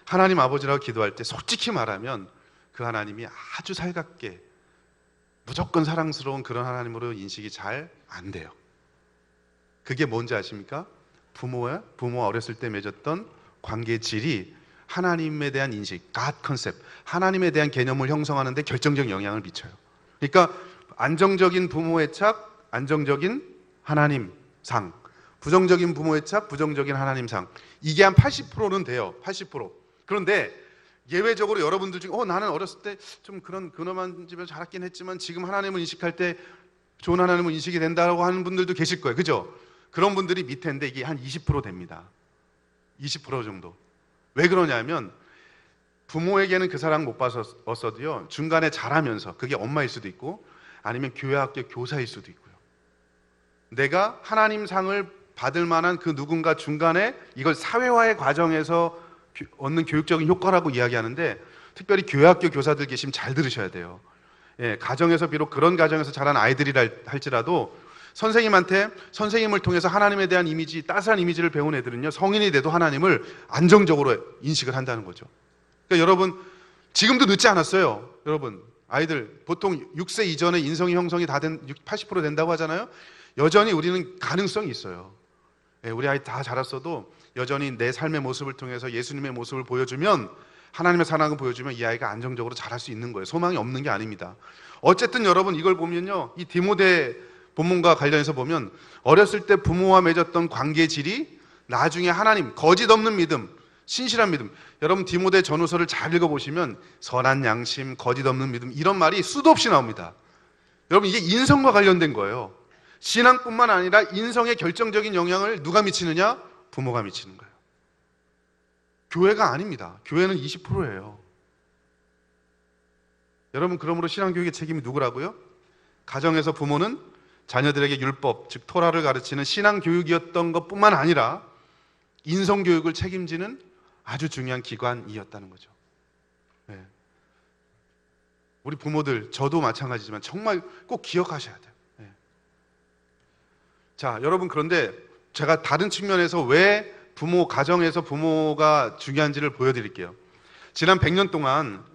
하나님 아버지라고 기도할 때 솔직히 말하면 그 하나님이 아주 살갑게 무조건 사랑스러운 그런 하나님으로 인식이 잘 안 돼요. 그게 뭔지 아십니까? 부모와 어렸을 때 맺었던 관계의 질이 하나님에 대한 인식, God 컨셉, 하나님에 대한 개념을 형성하는 데 결정적 영향을 미쳐요. 그러니까 안정적인 부모의 착, 안정적인 하나님상, 부정적인 부모의 착, 부정적인 하나님상. 이게 한 80%는 돼요. 80%. 그런데 예외적으로 여러분들 중에 나는 어렸을 때 좀 그런 근엄한 집에서 자랐긴 했지만 지금 하나님을 인식할 때 좋은 하나님을 인식이 된다고 하는 분들도 계실 거예요. 그죠? 그런 분들이 밑에인데 이게 한 20% 됩니다. 20% 정도. 왜 그러냐면 부모에게는 그 사랑 못 받았어도요. 중간에 자라면서 그게 엄마일 수도 있고 아니면 교회 학교 교사일 수도 있고요. 내가 하나님 상을 받을 만한 그 누군가 중간에 이걸 사회화의 과정에서 얻는 교육적인 효과라고 이야기하는데 특별히 교회 학교 교사들 계시면 잘 들으셔야 돼요. 예, 가정에서 비록 그런 가정에서 자란 아이들이라 할지라도 선생님한테 선생님을 통해서 하나님에 대한 이미지, 따스한 이미지를 배운 애들은요, 성인이 돼도 하나님을 안정적으로 인식을 한다는 거죠. 그러니까 여러분, 지금도 늦지 않았어요. 여러분, 아이들 보통 6세 이전에 인성이 형성이 다 80% 된다고 하잖아요. 여전히 우리는 가능성이 있어요. 예, 우리 아이 다 자랐어도 여전히 내 삶의 모습을 통해서 예수님의 모습을 보여주면 하나님의 사랑을 보여주면 이 아이가 안정적으로 자랄 수 있는 거예요. 소망이 없는 게 아닙니다. 어쨌든 여러분 이걸 보면요, 이 디모데 본문과 관련해서 보면 어렸을 때 부모와 맺었던 관계의 질이 나중에 하나님, 거짓 없는 믿음, 신실한 믿음. 여러분 디모데 전후서를 잘 읽어보시면 선한 양심, 거짓 없는 믿음 이런 말이 수도 없이 나옵니다. 여러분 이게 인성과 관련된 거예요. 신앙뿐만 아니라 인성에 결정적인 영향을 누가 미치느냐? 부모가 미치는 거예요. 교회가 아닙니다. 교회는 20%예요. 여러분 그러므로 신앙교육의 책임이 누구라고요? 가정에서 부모는 자녀들에게 율법, 즉 토라를 가르치는 신앙교육이었던 것뿐만 아니라 인성교육을 책임지는 아주 중요한 기관이었다는 거죠. 네. 우리 부모들, 저도 마찬가지지만 정말 꼭 기억하셔야 돼요. 네. 자, 여러분 그런데 제가 다른 측면에서 왜 가정에서 부모가 중요한지를 보여드릴게요. 지난 100년 동안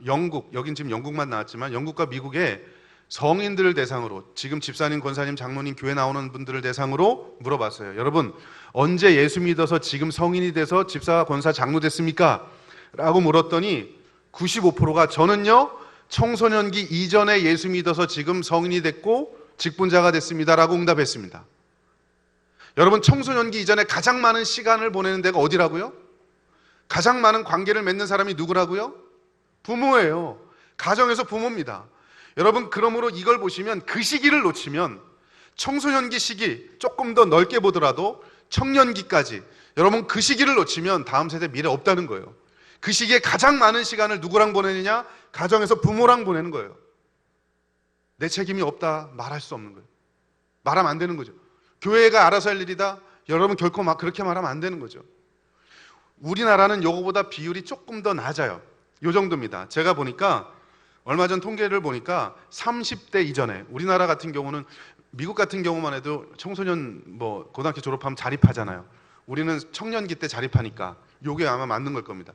여긴 지금 영국만 나왔지만 영국과 미국의 성인들을 대상으로 지금 집사님, 권사님, 장로님, 교회 나오는 분들을 대상으로 물어봤어요. 여러분 언제 예수 믿어서 지금 성인이 돼서 집사, 권사, 장로 됐습니까? 라고 물었더니 95%가 저는요 청소년기 이전에 예수 믿어서 지금 성인이 됐고 직분자가 됐습니다 라고 응답했습니다. 여러분 청소년기 이전에 가장 많은 시간을 보내는 데가 어디라고요? 가장 많은 관계를 맺는 사람이 누구라고요? 부모예요. 가정에서 부모입니다. 여러분 그러므로 이걸 보시면 그 시기를 놓치면 청소년기 시기 조금 더 넓게 보더라도 청년기까지 여러분 그 시기를 놓치면 다음 세대 미래 없다는 거예요. 그 시기에 가장 많은 시간을 누구랑 보내느냐? 가정에서 부모랑 보내는 거예요. 내 책임이 없다 말할 수 없는 거예요. 말하면 안 되는 거죠. 교회가 알아서 할 일이다. 여러분 결코 그렇게 말하면 안 되는 거죠. 우리나라는 요거보다 비율이 조금 더 낮아요. 요 정도입니다. 제가 보니까 얼마 전 통계를 보니까 30대 이전에 우리나라 같은 경우는 미국 같은 경우만 해도 청소년 고등학교 졸업하면 자립하잖아요. 우리는 청년기 때 자립하니까 요게 아마 맞는 걸 겁니다.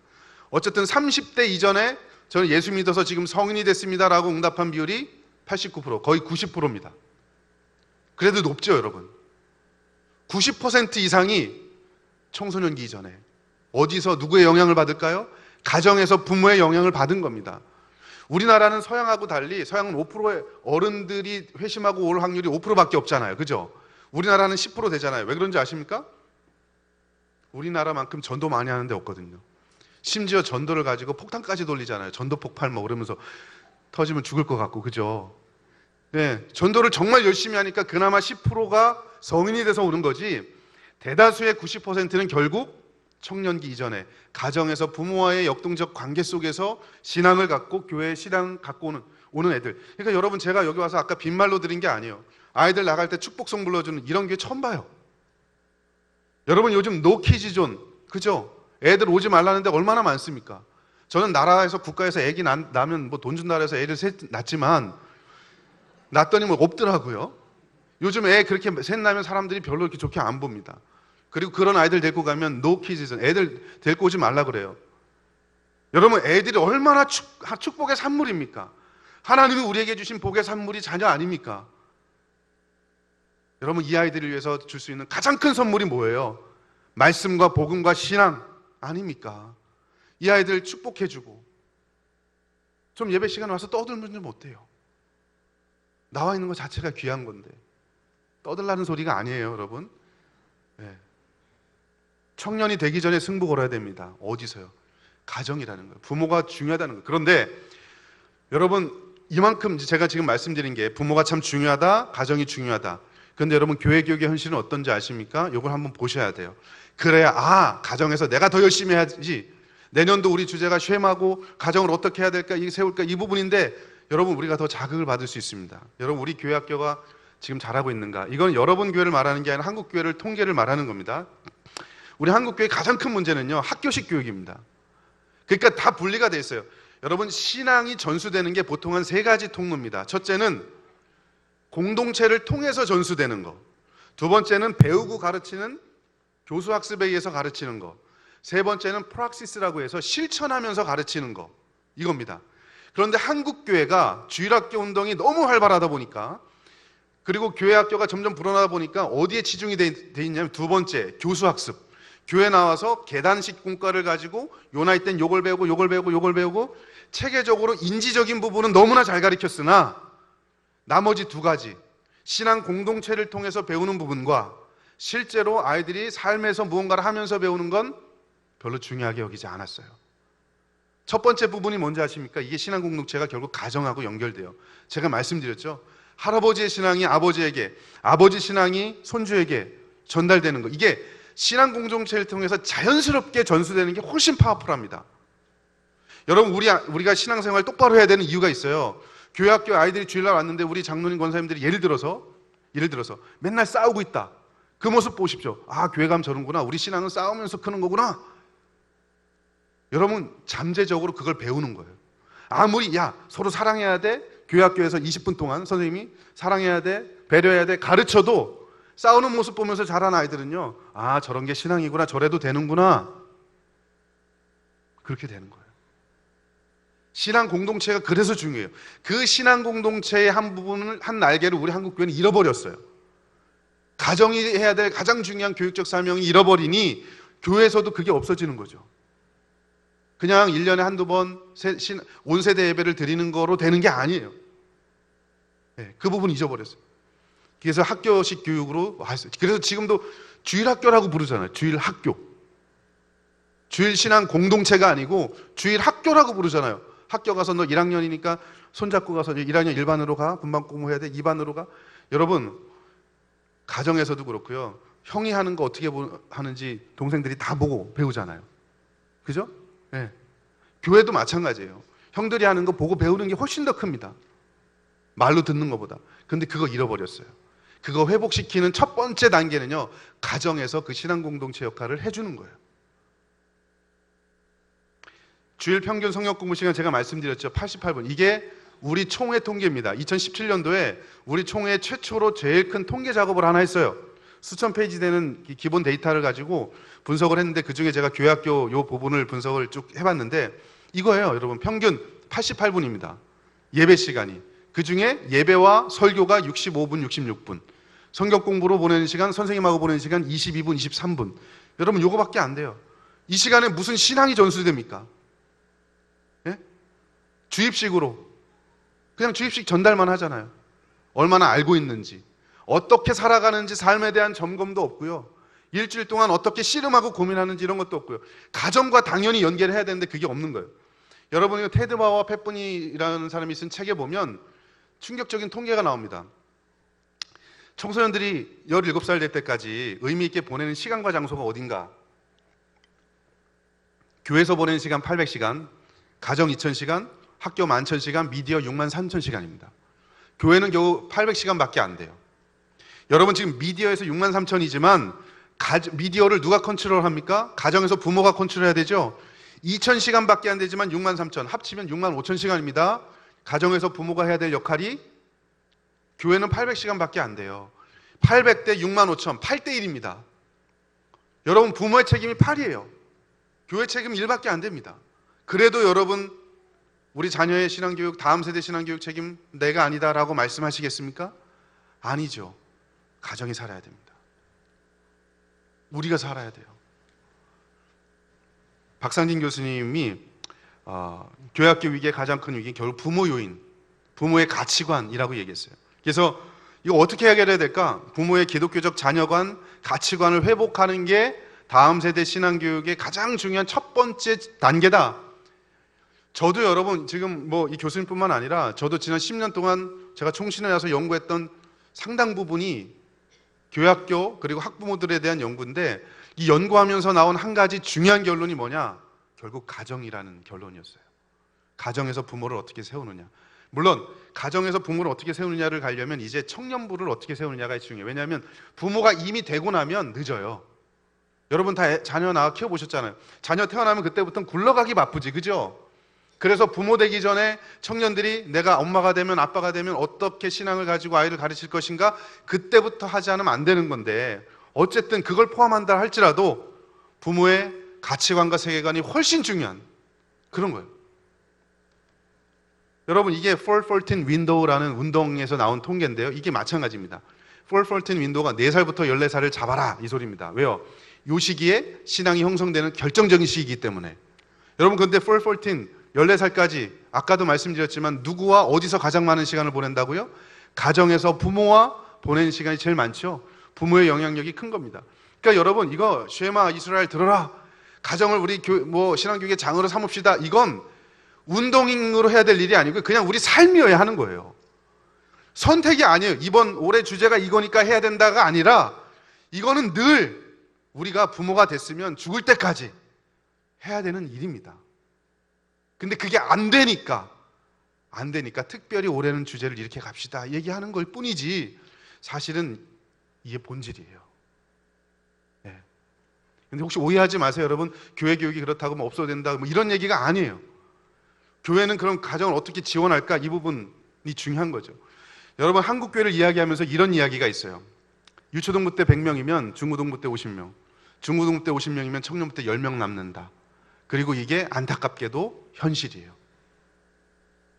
어쨌든 30대 이전에 저는 예수 믿어서 지금 성인이 됐습니다 라고 응답한 비율이 89%, 거의 90%입니다. 그래도 높죠, 여러분. 90% 이상이 청소년기 이전에 어디서 누구의 영향을 받을까요? 가정에서 부모의 영향을 받은 겁니다. 우리나라는 서양하고 달리 서양은 5%의 어른들이 회심하고 올 확률이 5%밖에 없잖아요. 그죠? 우리나라는 10% 되잖아요. 왜 그런지 아십니까? 우리나라만큼 전도 많이 하는 데 없거든요. 심지어 전도를 가지고 폭탄까지 돌리잖아요. 전도 폭발 뭐 그러면서 터지면 죽을 것 같고, 그죠? 네, 전도를 정말 열심히 하니까 그나마 10%가 성인이 돼서 오는 거지, 대다수의 90%는 결국 청년기 이전에 가정에서 부모와의 역동적 관계 속에서 신앙을 갖고 교회에 신앙 갖고 오는 애들. 그러니까 여러분, 제가 여기 와서 아까 빈말로 드린 게 아니에요. 아이들 나갈 때 축복성 불러주는 이런 게 처음 봐요. 여러분, 요즘 노키즈존, 그죠? 애들 오지 말라는데 얼마나 많습니까? 저는 나라에서 국가에서 애기 나면 뭐 돈 준다 해서 애를 셋 낳지만 낳더니 뭐 없더라고요. 요즘 애 그렇게 셋 낳으면 사람들이 별로 이렇게 좋게 안 봅니다. 그리고 그런 아이들 데리고 가면 노키즈존, 애들 데리고 오지 말라 그래요. 여러분, 애들이 얼마나 축복의 산물입니까? 하나님이 우리에게 주신 복의 산물이 자녀 아닙니까? 여러분, 이 아이들을 위해서 줄 수 있는 가장 큰 선물이 뭐예요? 말씀과 복음과 신앙 아닙니까? 이 아이들 축복해주고 좀 예배 시간에 와서 떠들면 좀 어때요? 나와 있는 것 자체가 귀한 건데 떠들라는 소리가 아니에요, 여러분. 네. 청년이 되기 전에 승부 걸어야 됩니다. 어디서요? 가정이라는 거예요. 부모가 중요하다는 거예요. 그런데 여러분, 이만큼 제가 지금 말씀드린 게 부모가 참 중요하다, 가정이 중요하다. 그런데 여러분, 교회 교육의 현실은 어떤지 아십니까? 이걸 한번 보셔야 돼요. 그래야 가정에서 내가 더 열심히 해야지. 내년도 우리 주제가 쉐마고 가정을 어떻게 해야 될까, 이 세울까, 이 부분인데 여러분, 우리가 더 자극을 받을 수 있습니다. 여러분, 우리 교회 학교가 지금 잘하고 있는가? 이건 여러분 교회를 말하는 게 아니라 한국 교회를 통계를 말하는 겁니다. 우리 한국 교회의 가장 큰 문제는요, 학교식 교육입니다. 그러니까 다 분리가 돼 있어요. 여러분, 신앙이 전수되는 게 보통 한 세 가지 통로입니다. 첫째는 공동체를 통해서 전수되는 거. 두 번째는 배우고 가르치는 교수 학습에 의해서 가르치는 거. 세 번째는 프락시스라고 해서 실천하면서 가르치는 거. 이겁니다. 그런데 한국 교회가 주일학교 운동이 너무 활발하다 보니까, 그리고 교회 학교가 점점 불어나다 보니까 어디에 치중이 돼 있냐면, 두 번째, 교수 학습. 교회 나와서 계단식 공과를 가지고 요 나이 땐 요걸 배우고 요걸 배우고 요걸 배우고, 체계적으로 인지적인 부분은 너무나 잘 가르쳤으나 나머지 두 가지, 신앙 공동체를 통해서 배우는 부분과 실제로 아이들이 삶에서 무언가를 하면서 배우는 건 별로 중요하게 여기지 않았어요. 첫 번째 부분이 뭔지 아십니까? 이게 신앙 공동체가 결국 가정하고 연결돼요. 제가 말씀드렸죠. 할아버지의 신앙이 아버지에게, 아버지 신앙이 손주에게 전달되는 거. 이게 신앙 공동체를 통해서 자연스럽게 전수되는 게 훨씬 파워풀합니다. 여러분, 우리가 신앙생활 똑바로 해야 되는 이유가 있어요. 교회 학교 아이들이 주일날 왔는데 우리 장로님 권사님들이 예를 들어서 맨날 싸우고 있다. 그 모습 보십시오. 교회 가면 저런구나. 우리 신앙은 싸우면서 크는 거구나. 여러분, 잠재적으로 그걸 배우는 거예요. 아무리 서로 사랑해야 돼, 교회 학교에서 20분 동안 선생님이 사랑해야 돼, 배려해야 돼 가르쳐도 싸우는 모습 보면서 자란 아이들은요, 저런 게 신앙이구나, 저래도 되는구나, 그렇게 되는 거예요. 신앙 공동체가 그래서 중요해요. 그 신앙 공동체의 한 부분을, 한 날개를 우리 한국 교회는 잃어버렸어요. 가정이 해야 될 가장 중요한 교육적 사명이 잃어버리니 교회에서도 그게 없어지는 거죠. 그냥 1년에 한두 번 온세대 예배를 드리는 거로 되는 게 아니에요. 네, 그 부분 잊어버렸어요. 그래서 학교식 교육으로 왔어요. 그래서 지금도 주일학교라고 부르잖아요. 주일학교. 주일 신앙 공동체가 아니고 주일학교라고 부르잖아요. 학교 가서 너 1학년이니까 손잡고 가서 1학년 1반으로 가, 분반 공부해야 돼, 2반으로 가. 여러분, 가정에서도 그렇고요. 형이 하는 거 어떻게 하는지 동생들이 다 보고 배우잖아요. 그죠? 네. 교회도 마찬가지예요. 형들이 하는 거 보고 배우는 게 훨씬 더 큽니다. 말로 듣는 것보다. 근데 그거 잃어버렸어요. 그거 회복시키는 첫 번째 단계는요, 가정에서 그 신앙 공동체 역할을 해주는 거예요. 주일 평균 성역 공부 시간 제가 말씀드렸죠. 88분. 이게 우리 총회 통계입니다. 2017년도에 우리 총회 최초로 제일 큰 통계 작업을 하나 했어요. 수천 페이지 되는 기본 데이터를 가지고 분석을 했는데, 그중에 제가 교회학교 요 부분을 분석을 쭉 해봤는데 이거예요. 여러분, 평균 88분입니다. 예배 시간이. 그 중에 예배와 설교가 65분, 66분. 성경 공부로 보내는 시간, 선생님하고 보내는 시간 22분, 23분. 여러분 요거밖에 안 돼요. 이 시간에 무슨 신앙이 전수됩니까? 예? 주입식으로. 그냥 주입식 전달만 하잖아요. 얼마나 알고 있는지. 어떻게 살아가는지 삶에 대한 점검도 없고요. 일주일 동안 어떻게 씨름하고 고민하는지 이런 것도 없고요. 가정과 당연히 연계를 해야 되는데 그게 없는 거예요. 여러분이 테드 바와 팻분이라는 사람이 쓴 책에 보면 충격적인 통계가 나옵니다. 청소년들이 17살 될 때까지 의미 있게 보내는 시간과 장소가 어딘가? 교회에서 보내는 시간 800시간, 가정 2000시간, 학교 11,000시간, 미디어 63,000시간입니다. 교회는 겨우 800시간밖에 안 돼요. 여러분 지금 미디어에서 63,000이지만 미디어를 누가 컨트롤합니까? 가정에서 부모가 컨트롤해야 되죠. 2,000시간밖에 안 되지만 63,000 합치면 65,000시간입니다. 가정에서 부모가 해야 될 역할이 교회는 800시간밖에 안 돼요. 800대 65,000, 8대 1입니다. 여러분 부모의 책임이 8이에요. 교회 책임 1밖에 안 됩니다. 그래도 여러분 우리 자녀의 신앙교육, 다음 세대 신앙교육 책임 내가 아니다라고 말씀하시겠습니까? 아니죠. 가정이 살아야 됩니다. 우리가 살아야 돼요. 박상진 교수님이 교회학교 위기의 가장 큰 위기는 결국 부모 요인, 부모의 가치관이라고 얘기했어요. 그래서 이거 어떻게 해결해야 될까? 부모의 기독교적 자녀관, 가치관을 회복하는 게 다음 세대 신앙교육의 가장 중요한 첫 번째 단계다. 저도 여러분 지금 뭐 이 교수님뿐만 아니라 저도 지난 10년 동안 제가 총신에 와서 연구했던 상당 부분이 교회학교 그리고 학부모들에 대한 연구인데 이 연구하면서 나온 한 가지 중요한 결론이 뭐냐? 결국 가정이라는 결론이었어요. 가정에서 부모를 어떻게 세우느냐. 물론 가정에서 부모를 어떻게 세우느냐를 가려면 이제 청년부를 어떻게 세우느냐가 중요해요. 왜냐하면 부모가 이미 되고 나면 늦어요. 여러분 다 자녀 낳아 키워보셨잖아요. 자녀 태어나면 그때부터는 굴러가기 바쁘지, 그죠? 그래서 부모 되기 전에 청년들이 내가 엄마가 되면 아빠가 되면 어떻게 신앙을 가지고 아이를 가르칠 것인가 그때부터 하지 않으면 안 되는 건데 어쨌든 그걸 포함한다 할지라도 부모의 가치관과 세계관이 훨씬 중요한 그런 거예요. 여러분 이게 414 윈도우라는 운동에서 나온 통계인데요. 이게 마찬가지입니다. 414 윈도우가 4살부터 14살을 잡아라 이 소리입니다. 왜요? 이 시기에 신앙이 형성되는 결정적인 시기이기 때문에. 여러분 근데 414 14살까지 아까도 말씀드렸지만 누구와 어디서 가장 많은 시간을 보낸다고요? 가정에서 부모와 보내는 시간이 제일 많죠. 부모의 영향력이 큰 겁니다. 그러니까 여러분 이거 쉐마 이스라엘 들어라. 가정을 우리 신앙교육의 장으로 삼읍시다. 이건 운동으로 해야 될 일이 아니고 그냥 우리 삶이어야 하는 거예요. 선택이 아니에요. 이번 올해 주제가 이거니까 해야 된다가 아니라 이거는 늘 우리가 부모가 됐으면 죽을 때까지 해야 되는 일입니다. 근데 그게 안 되니까 특별히 올해는 주제를 이렇게 갑시다 얘기하는 걸 뿐이지 사실은 이게 본질이에요. 네. 근데 혹시 오해하지 마세요. 여러분 교회 교육이 그렇다고 뭐 없어도 된다 뭐 이런 얘기가 아니에요. 교회는 그럼 가정을 어떻게 지원할까 이 부분이 중요한 거죠. 여러분 한국 교회를 이야기하면서 이런 이야기가 있어요. 유초등부 때 100명이면 중고등부 때 50명, 중고등부 때 50명이면 청년부 때 10명 남는다. 그리고 이게 안타깝게도 현실이에요.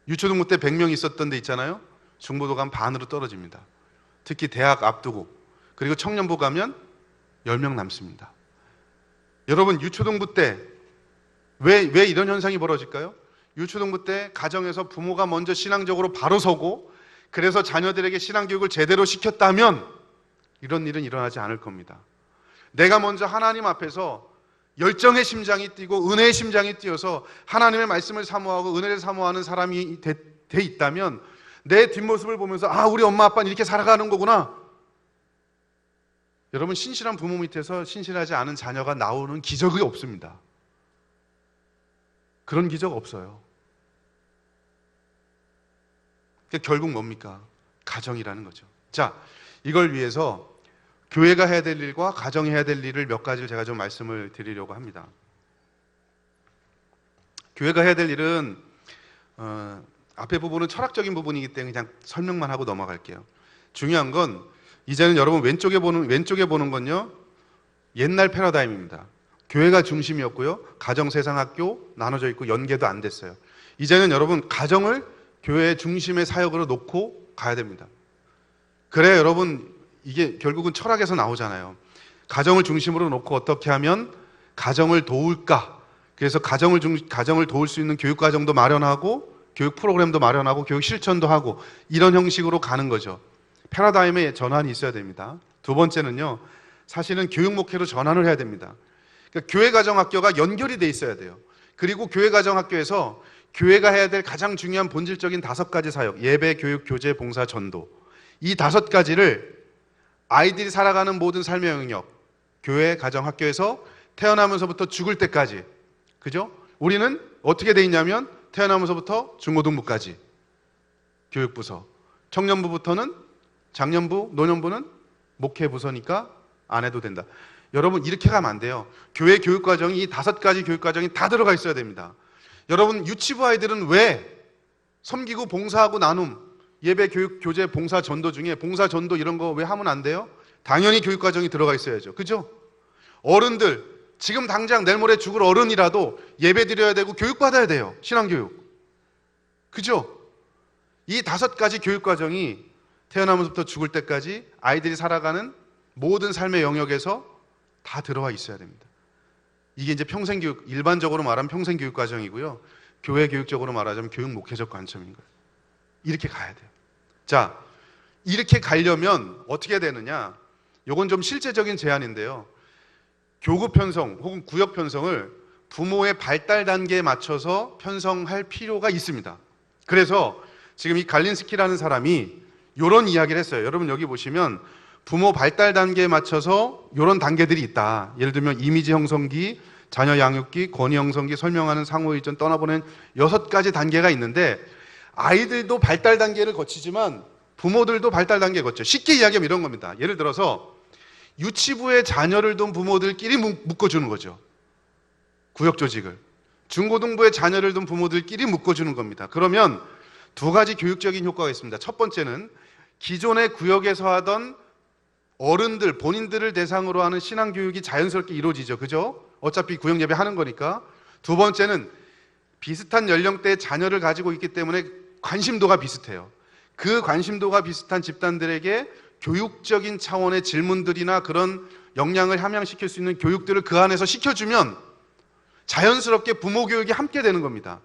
유초등부 때 100명 있었던 데 있잖아요. 중고도 가면 반으로 떨어집니다. 특히 대학 앞두고. 그리고 청년부 가면 10명 남습니다. 여러분 유초등부 때 왜 이런 현상이 벌어질까요? 유초등부 때 가정에서 부모가 먼저 신앙적으로 바로 서고 그래서 자녀들에게 신앙교육을 제대로 시켰다면 이런 일은 일어나지 않을 겁니다. 내가 먼저 하나님 앞에서 열정의 심장이 뛰고 은혜의 심장이 뛰어서 하나님의 말씀을 사모하고 은혜를 사모하는 사람이 돼 있다면 내 뒷모습을 보면서 아 우리 엄마 아빠는 이렇게 살아가는 거구나. 여러분 신실한 부모 밑에서 신실하지 않은 자녀가 나오는 기적이 없습니다. 그런 기적 없어요. 그러니까 결국 뭡니까? 가정이라는 거죠. 자, 이걸 위해서 교회가 해야 될 일과 가정이 해야 될 일을 몇 가지를 제가 좀 말씀을 드리려고 합니다. 교회가 해야 될 일은 앞에 부분은 철학적인 부분이기 때문에 그냥 설명만 하고 넘어갈게요. 중요한 건 이제는 여러분 왼쪽에 보는 건요. 옛날 패러다임입니다. 교회가 중심이었고요. 가정, 세상, 학교 나눠져 있고 연계도 안 됐어요. 이제는 여러분 가정을 교회 중심의 사역으로 놓고 가야 됩니다. 그래야 여러분 이게 결국은 철학에서 나오잖아요. 가정을 중심으로 놓고 어떻게 하면 가정을 도울까? 그래서 가정을 도울 수 있는 교육 과정도 마련하고 교육 프로그램도 마련하고 교육 실천도 하고 이런 형식으로 가는 거죠. 패러다임의 전환이 있어야 됩니다. 두 번째는요. 사실은 교육 목회로 전환을 해야 됩니다. 그러니까 교회 가정 학교가 연결이 돼 있어야 돼요. 그리고 교회 가정 학교에서 교회가 해야 될 가장 중요한 본질적인 5가지 사역, 예배, 교육, 교제, 봉사, 전도. 이 5가지를 아이들이 살아가는 모든 삶의 영역, 교회, 가정, 학교에서 태어나면서부터 죽을 때까지, 그죠? 우리는 어떻게 돼 있냐면 태어나면서부터 중고등부까지 교육부서, 청년부부터는 장년부, 노년부는 목회부서니까 안 해도 된다. 여러분 이렇게 가면 안 돼요. 교회 교육과정이 이 5가지 교육과정이 다 들어가 있어야 됩니다. 여러분 유치부 아이들은 왜 섬기고 봉사하고 나눔, 예배, 교육, 교제, 봉사, 전도 중에 봉사, 전도 이런 거 왜 하면 안 돼요? 당연히 교육과정이 들어가 있어야죠. 그죠? 어른들, 지금 당장 내일 모레 죽을 어른이라도 예배 드려야 되고 교육받아야 돼요. 신앙교육. 그죠? 이 5가지 교육과정이 태어나면서부터 죽을 때까지 아이들이 살아가는 모든 삶의 영역에서 다 들어와 있어야 됩니다. 이게 이제 평생교육, 일반적으로 말하면 평생교육과정이고요. 교회 교육적으로 말하자면 교육목회적 관점인 거예요. 이렇게 가야 돼요. 자, 이렇게 가려면 어떻게 되느냐? 이건 좀 실제적인 제안인데요. 교구 편성 혹은 구역 편성을 부모의 발달 단계에 맞춰서 편성할 필요가 있습니다. 그래서 지금 이 갈린스키라는 사람이 이런 이야기를 했어요. 여러분 여기 보시면 부모 발달 단계에 맞춰서 이런 단계들이 있다. 예를 들면 이미지 형성기, 자녀 양육기, 권위 형성기, 설명하는 상호 의전, 떠나보낸 6가지 단계가 있는데 아이들도 발달 단계를 거치지만 부모들도 발달 단계 거쳐. 쉽게 이야기하면 이런 겁니다. 예를 들어서 유치부에 자녀를 둔 부모들끼리 묶어주는 거죠. 구역 조직을. 중고등부에 자녀를 둔 부모들끼리 묶어주는 겁니다. 그러면 2가지 교육적인 효과가 있습니다. 첫 번째는 기존의 구역에서 하던 어른들, 본인들을 대상으로 하는 신앙교육이 자연스럽게 이루어지죠. 그죠? 어차피 구역 예배 하는 거니까. 두 번째는 비슷한 연령대의 자녀를 가지고 있기 때문에 관심도가 비슷해요. 그 관심도가 비슷한 집단들에게 교육적인 차원의 질문들이나 그런 역량을 함양시킬 수 있는 교육들을 그 안에서 시켜주면 자연스럽게 부모 교육이 함께 되는 겁니다.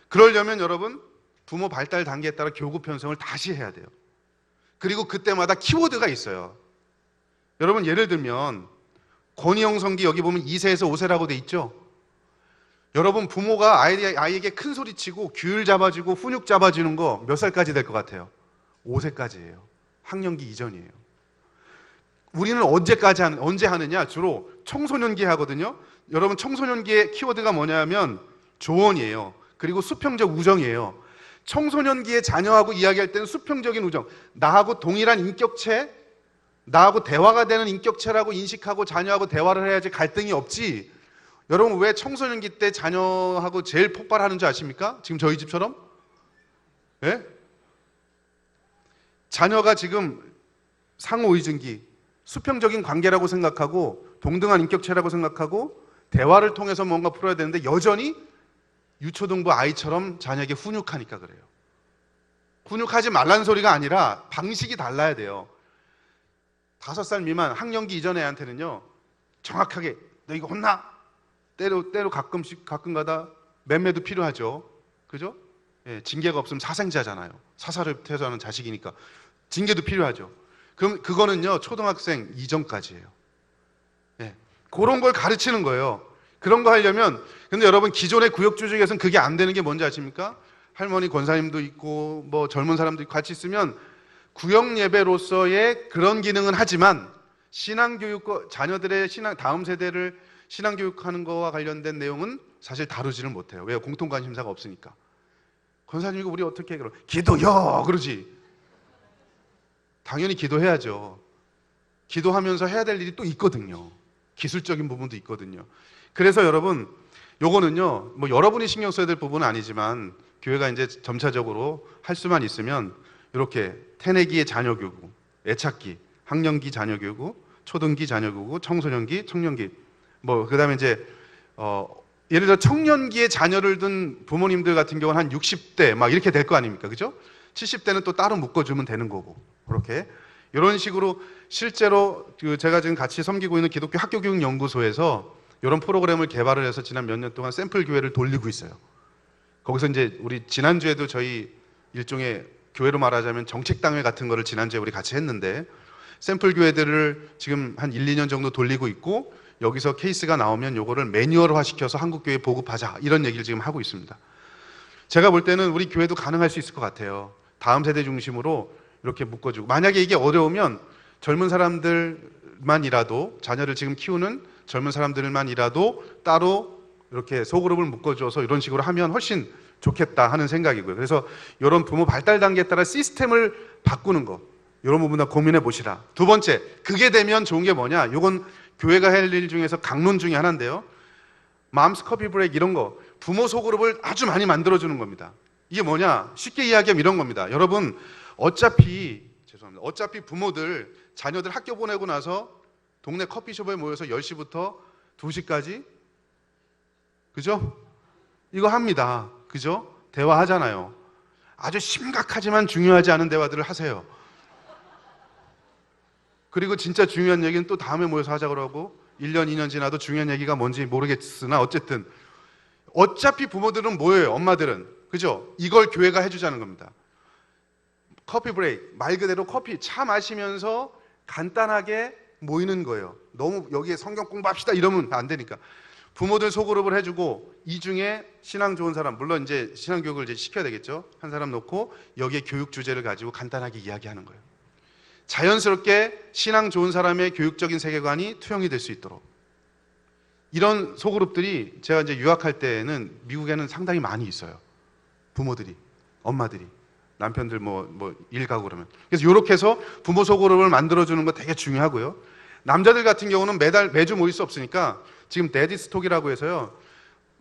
그러려면 여러분 부모 발달 단계에 따라 교구 편성을 다시 해야 돼요. 그리고 그때마다 키워드가 있어요. 여러분 예를 들면 권위 형성기 여기 보면 2세에서 5세라고 돼 있죠. 여러분 부모가 아이에게 큰 소리 치고 귤 잡아주고 훈육 잡아주는 거 몇 살까지 될 것 같아요? 5세까지예요. 학령기 이전이에요. 우리는 언제 하느냐? 주로 청소년기에 하거든요. 여러분 청소년기의 키워드가 뭐냐면 조언이에요. 그리고 수평적 우정이에요. 청소년기의 자녀하고 이야기할 때는 수평적인 우정, 나하고 동일한 인격체, 나하고 대화가 되는 인격체라고 인식하고 자녀하고 대화를 해야지 갈등이 없지. 여러분 왜 청소년기 때 자녀하고 제일 폭발하는 줄 아십니까? 지금 저희 집처럼? 예? 자녀가 지금 상호의존기, 수평적인 관계라고 생각하고 동등한 인격체라고 생각하고 대화를 통해서 뭔가 풀어야 되는데 여전히 유초등부 아이처럼 자녀에게 훈육하니까 그래요. 훈육하지 말라는 소리가 아니라 방식이 달라야 돼요. 5살 미만 학령기 이전 애한테는요 정확하게 너 이거 혼나? 때로 가끔 가다 맴매도 필요하죠. 그죠? 예, 징계가 없으면 사생자잖아요. 사사를 태도하는 자식이니까 징계도 필요하죠. 그럼 그거는요 초등학생 이전까지예요. 예, 그런 걸 가르치는 거예요. 그런 거 하려면 근데 여러분 기존의 구역 조직에서는 그게 안 되는 게 뭔지 아십니까? 할머니 권사님도 있고 뭐 젊은 사람도 있고 같이 있으면 구역 예배로서의 그런 기능은 하지만 신앙교육 자녀들의 다음 세대를 신앙교육하는 거와 관련된 내용은 사실 다루지를 못해요. 왜요? 공통 관심사가 없으니까. 권사님 이거 우리 어떻게 해? 그럼 기도요 그러지. 당연히 기도해야죠. 기도하면서 해야 될 일이 또 있거든요. 기술적인 부분도 있거든요. 그래서 여러분 요거는요 뭐 여러분이 신경 써야 될 부분은 아니지만 교회가 이제 점차적으로 할 수만 있으면 이렇게 태내기의 자녀교구, 애착기, 학령기 자녀교구, 초등기 자녀교구, 청소년기, 청년기 뭐 그다음에 이제 예를 들어 청년기에 자녀를 둔 부모님들 같은 경우는 한 60대 막 이렇게 될 거 아닙니까? 그죠? 70대는 또 따로 묶어주면 되는 거고. 그렇게. 이런 식으로 실제로 제가 지금 같이 섬기고 있는 기독교 학교교육연구소에서 이런 프로그램을 개발을 해서 지난 몇 년 동안 샘플 교회를 돌리고 있어요. 거기서 이제 우리 지난주에도 저희 일종의 교회로 말하자면 정책당회 같은 거를 지난주에 우리 같이 했는데 샘플 교회들을 지금 한 1, 2년 정도 돌리고 있고 여기서 케이스가 나오면 요거를 매뉴얼화 시켜서 한국교회에 보급하자 이런 얘기를 지금 하고 있습니다. 제가 볼 때는 우리 교회도 가능할 수 있을 것 같아요. 다음 세대 중심으로 이렇게 묶어주고 만약에 이게 어려우면 젊은 사람들만이라도 자녀를 지금 키우는 젊은 사람들만이라도 따로 이렇게 소그룹을 묶어줘서 이런 식으로 하면 훨씬 좋겠다 하는 생각이고요. 그래서 이런 부모 발달 단계에 따라 시스템을 바꾸는 거 이런 부분도 고민해 보시라. 두 번째, 그게 되면 좋은 게 뭐냐? 이건 교회가 할 일 중에서 강론 중에 하나인데요. 맘스 커피 브레이크 이런 거 부모 소그룹을 아주 많이 만들어주는 겁니다. 이게 뭐냐? 쉽게 이야기하면 이런 겁니다. 여러분 어차피 부모들 자녀들 학교 보내고 나서 동네 커피숍에 모여서 10시부터 2시까지 그죠? 이거 합니다. 그죠? 대화하잖아요. 아주 심각하지만 중요하지 않은 대화들을 하세요. 그리고 진짜 중요한 얘기는 또 다음에 모여서 하자고 그러고 1년, 2년 지나도 중요한 얘기가 뭔지 모르겠으나 어쨌든 어차피 부모들은 뭐예요? 엄마들은. 그죠? 이걸 교회가 해주자는 겁니다. 커피 브레이크, 말 그대로 커피, 차 마시면서 간단하게 모이는 거예요. 너무 여기에 성경 공부합시다 이러면 안 되니까. 부모들 소그룹을 해주고 이 중에 신앙 좋은 사람, 물론 이제 신앙 교육을 이제 시켜야 되겠죠. 한 사람 놓고 여기에 교육 주제를 가지고 간단하게 이야기하는 거예요. 자연스럽게 신앙 좋은 사람의 교육적인 세계관이 투영이 될 수 있도록. 이런 소그룹들이 제가 이제 유학할 때는 미국에는 상당히 많이 있어요. 부모들이, 엄마들이, 남편들 일 가고 그러면. 그래서 이렇게 해서 부모 소그룹을 만들어주는 거 되게 중요하고요. 남자들 같은 경우는 매주 모일 수 없으니까 지금 데디스톡이라고 해서요.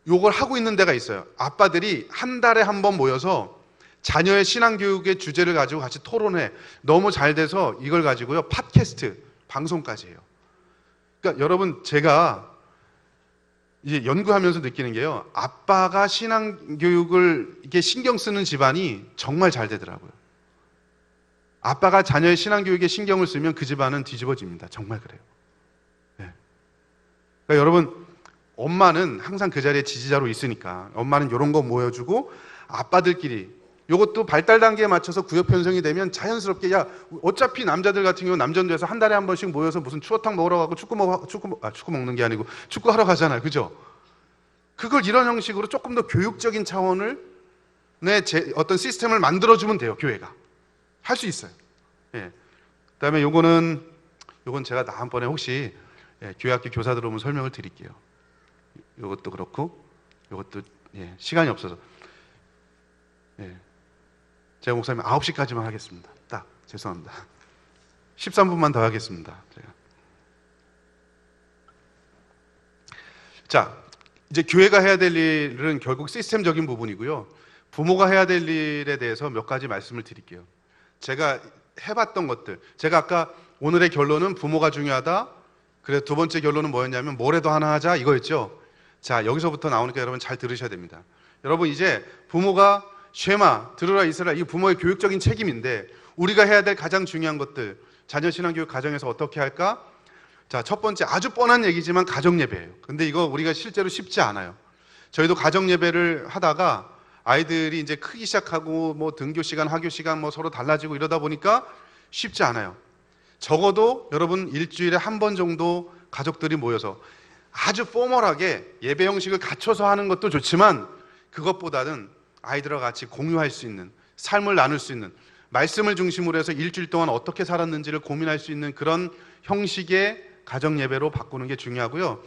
요걸 하고 있는 데가 있어요. 아빠들이 한 달에 한 번 모여서 자녀의 신앙교육의 주제를 가지고 같이 토론해. 너무 잘 돼서 이걸 가지고요. 팟캐스트, 방송까지 해요. 그러니까 여러분 제가 이제 연구하면서 느끼는 게요. 아빠가 신앙교육을 이렇게 신경 쓰는 집안이 정말 잘 되더라고요. 아빠가 자녀의 신앙교육에 신경을 쓰면 그 집안은 뒤집어집니다. 정말 그래요. 네. 그러니까 여러분 엄마는 항상 그 자리에 지지자로 있으니까 엄마는 이런 거 모여주고 아빠들끼리 이것도 발달 단계에 맞춰서 구역 편성이 되면 자연스럽게 야 어차피 남자들 같은 경우는 남전도에서 한 달에 한 번씩 모여서 무슨 추어탕 먹으러 가고 축구 먹는 게 아니고 축구하러 가잖아요. 그죠? 그걸 이런 형식으로 조금 더 교육적인 차원을 어떤 시스템을 만들어주면 돼요. 교회가 할 수 있어요. 예. 그다음에 요건 제가 다음번에 혹시 교회학교 교사들 오면 설명을 드릴게요. 요것도 그렇고 요것도 시간이 없어서 제가 목사님 9시까지만 하겠습니다. 딱 죄송합니다. 13분만 더 하겠습니다. 제가. 자, 이제 교회가 해야 될 일은 결국 시스템적인 부분이고요. 부모가 해야 될 일에 대해서 몇 가지 말씀을 드릴게요. 제가 해봤던 것들. 제가 아까 오늘의 결론은 부모가 중요하다. 그래서 두 번째 결론은 뭐였냐면 뭐래도 하나 하자 이거였죠. 자, 여기서부터 나오니까 여러분 잘 들으셔야 됩니다. 여러분 이제 부모가 쉐마, 들으라 이스라엘, 이 부모의 교육적인 책임인데 우리가 해야 될 가장 중요한 것들, 자녀 신앙교육 가정에서 어떻게 할까? 자, 첫 번째 아주 뻔한 얘기지만 가정예배예요. 근데 이거 우리가 실제로 쉽지 않아요. 저희도 가정예배를 하다가 아이들이 이제 크기 시작하고 등교 시간, 하교 시간 서로 달라지고 이러다 보니까 쉽지 않아요. 적어도 여러분 일주일에 한 번 정도 가족들이 모여서 아주 포멀하게 예배 형식을 갖춰서 하는 것도 좋지만 그것보다는 아이들과 같이 공유할 수 있는, 삶을 나눌 수 있는, 말씀을 중심으로 해서 일주일 동안 어떻게 살았는지를 고민할 수 있는 그런 형식의 가정 예배로 바꾸는 게 중요하고요.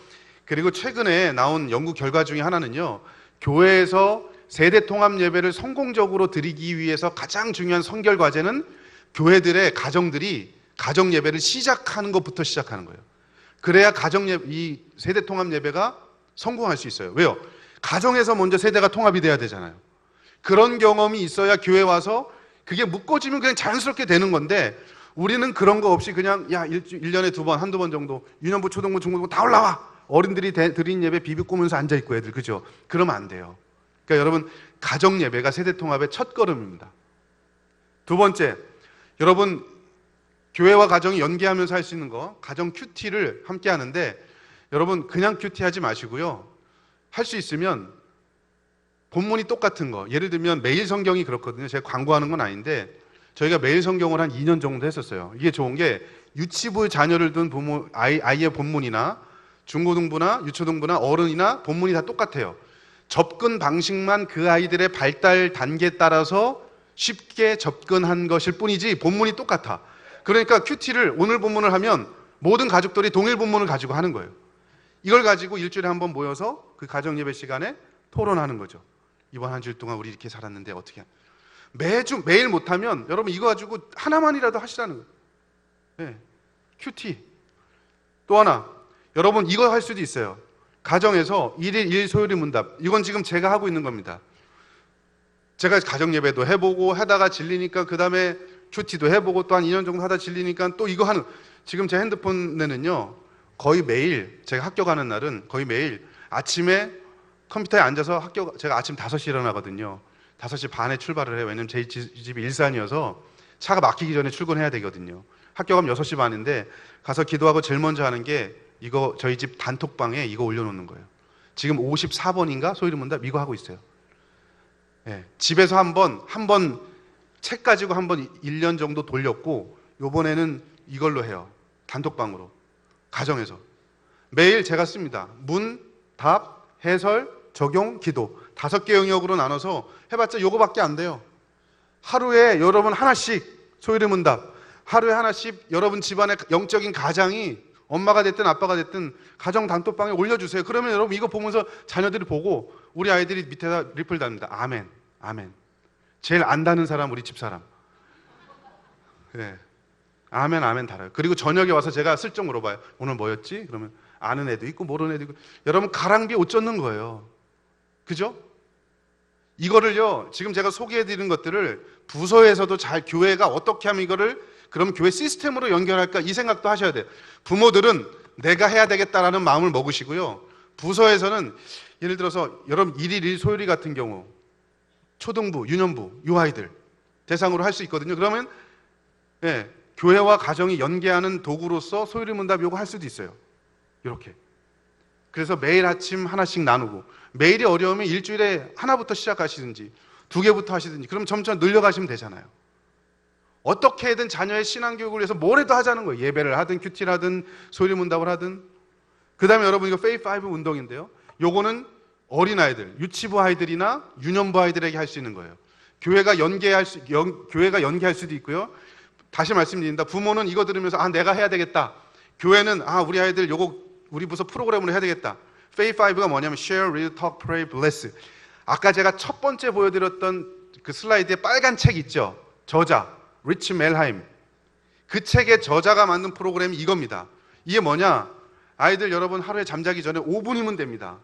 그리고 최근에 나온 연구 결과 중에 하나는요. 교회에서 세대 통합 예배를 성공적으로 드리기 위해서 가장 중요한 선결 과제는 교회들의 가정들이 가정 예배를 시작하는 것부터 시작하는 거예요. 그래야 이 세대 통합 예배가 성공할 수 있어요. 왜요? 가정에서 먼저 세대가 통합이 돼야 되잖아요. 그런 경험이 있어야 교회 와서 그게 묶어지면 그냥 자연스럽게 되는 건데 우리는 그런 거 없이 그냥 1년에 한두 번 정도 유년부, 초등부, 중고등부 다 올라와 어른들이 드린 예배 비비꼬면서 앉아있고 애들, 그죠? 그러면 안 돼요. 그러니까 여러분, 가정 예배가 세대 통합의 첫 걸음입니다. 두 번째, 여러분, 교회와 가정이 연계하면서 할 수 있는 거, 가정 큐티를 함께 하는데, 여러분, 그냥 큐티 하지 마시고요. 할 수 있으면 본문이 똑같은 거, 예를 들면 매일 성경이 그렇거든요. 제가 광고하는 건 아닌데, 저희가 매일 성경을 한 2년 정도 했었어요. 이게 좋은 게 유치부 자녀를 둔 부모, 아이의 본문이나 중고등부나 유초등부나 어른이나 본문이 다 똑같아요. 접근 방식만 그 아이들의 발달 단계에 따라서 쉽게 접근한 것일 뿐이지 본문이 똑같아. 그러니까 큐티를 오늘 본문을 하면 모든 가족들이 동일 본문을 가지고 하는 거예요. 이걸 가지고 일주일에 한 번 모여서 그 가정 예배 시간에 토론하는 거죠. 이번 한 주일 동안 우리 이렇게 살았는데 어떻게 매일 못하면 여러분 이거 가지고 하나만이라도 하시라는 거예요. 네. 큐티. 또 하나, 여러분 이거 할 수도 있어요. 가정에서 1일 1 소요리 문답. 이건 지금 제가 하고 있는 겁니다. 제가 가정 예배도 해보고 하다가 질리니까 그 다음에 큐티도 해보고 또 한 2년 정도 하다 질리니까 또 이거 하는, 지금 제 핸드폰에는요 거의 매일, 제가 학교 가는 날은 거의 매일 아침에 컴퓨터에 앉아서 제가 아침 5시에 일어나거든요. 5시 반에 출발을 해요. 왜냐면 제 집이 일산이어서 차가 막히기 전에 출근해야 되거든요. 학교 가면 6시 반인데 가서 기도하고 제일 먼저 하는 게 이거 저희 집 단톡방에 이거 올려놓는 거예요. 지금 54번인가 소위를 문답 이거 하고 있어요. 네. 집에서 한 번 책 가지고 한 번 1년 정도 돌렸고 요번에는 이걸로 해요. 단톡방으로. 가정에서. 매일 제가 씁니다. 문, 답, 해설, 적용, 기도. 5개 영역으로 나눠서 해봤자 요거밖에 안 돼요. 하루에 여러분 하나씩 소위를 문답. 하루에 하나씩 여러분 집안의 영적인 가장이 엄마가 됐든 아빠가 됐든 가정 단톡방에 올려주세요. 그러면 여러분 이거 보면서 자녀들이 보고 우리 아이들이 밑에다 리플 답니다. 아멘, 아멘. 제일 안다는 사람 우리 집사람. 네. 아멘, 아멘 달아요. 그리고 저녁에 와서 제가 슬쩍 물어봐요. 오늘 뭐였지? 그러면 아는 애도 있고 모르는 애도 있고. 여러분 가랑비에 옷 젖는 거예요. 그죠? 이거를요, 지금 제가 소개해드리는 것들을 부서에서도 잘, 교회가 어떻게 하면 이거를 그럼 교회 시스템으로 연결할까 이 생각도 하셔야 돼요. 부모들은 내가 해야 되겠다라는 마음을 먹으시고요. 부서에서는 예를 들어서 여러분 1일 1 소요리 같은 경우 초등부, 유년부, 유아이들 대상으로 할 수 있거든요. 그러면 예, 교회와 가정이 연계하는 도구로서 소요리 문답 요거 할 수도 있어요. 이렇게. 그래서 매일 아침 하나씩 나누고 매일이 어려우면 일주일에 하나부터 시작하시든지 2개부터 하시든지 그럼 점점 늘려가시면 되잖아요. 어떻게든 자녀의 신앙교육을 위해서 뭘 해도 하자는 거예요. 예배를 하든 큐티를 하든 소유리 문답을 하든. 그 다음에 여러분 이거 페이스 5 운동인데요. 요거는 어린아이들, 유치부 아이들이나 유년부 아이들에게 할 수 있는 거예요. 교회가 연계할 수도 있고요. 다시 말씀드립니다. 부모는 이거 들으면서 내가 해야 되겠다. 교회는 우리 아이들 요거 우리 부서 프로그램으로 해야 되겠다. 페이스 5가 뭐냐면 share, read, talk, pray, bless. 아까 제가 첫 번째 보여드렸던 그 슬라이드에 빨간 책 있죠. 저자 리치 멜하임. 그 책의 저자가 만든 프로그램이 이겁니다. 이게 뭐냐? 아이들 여러분 하루에 잠자기 전에 5분이면 됩니다.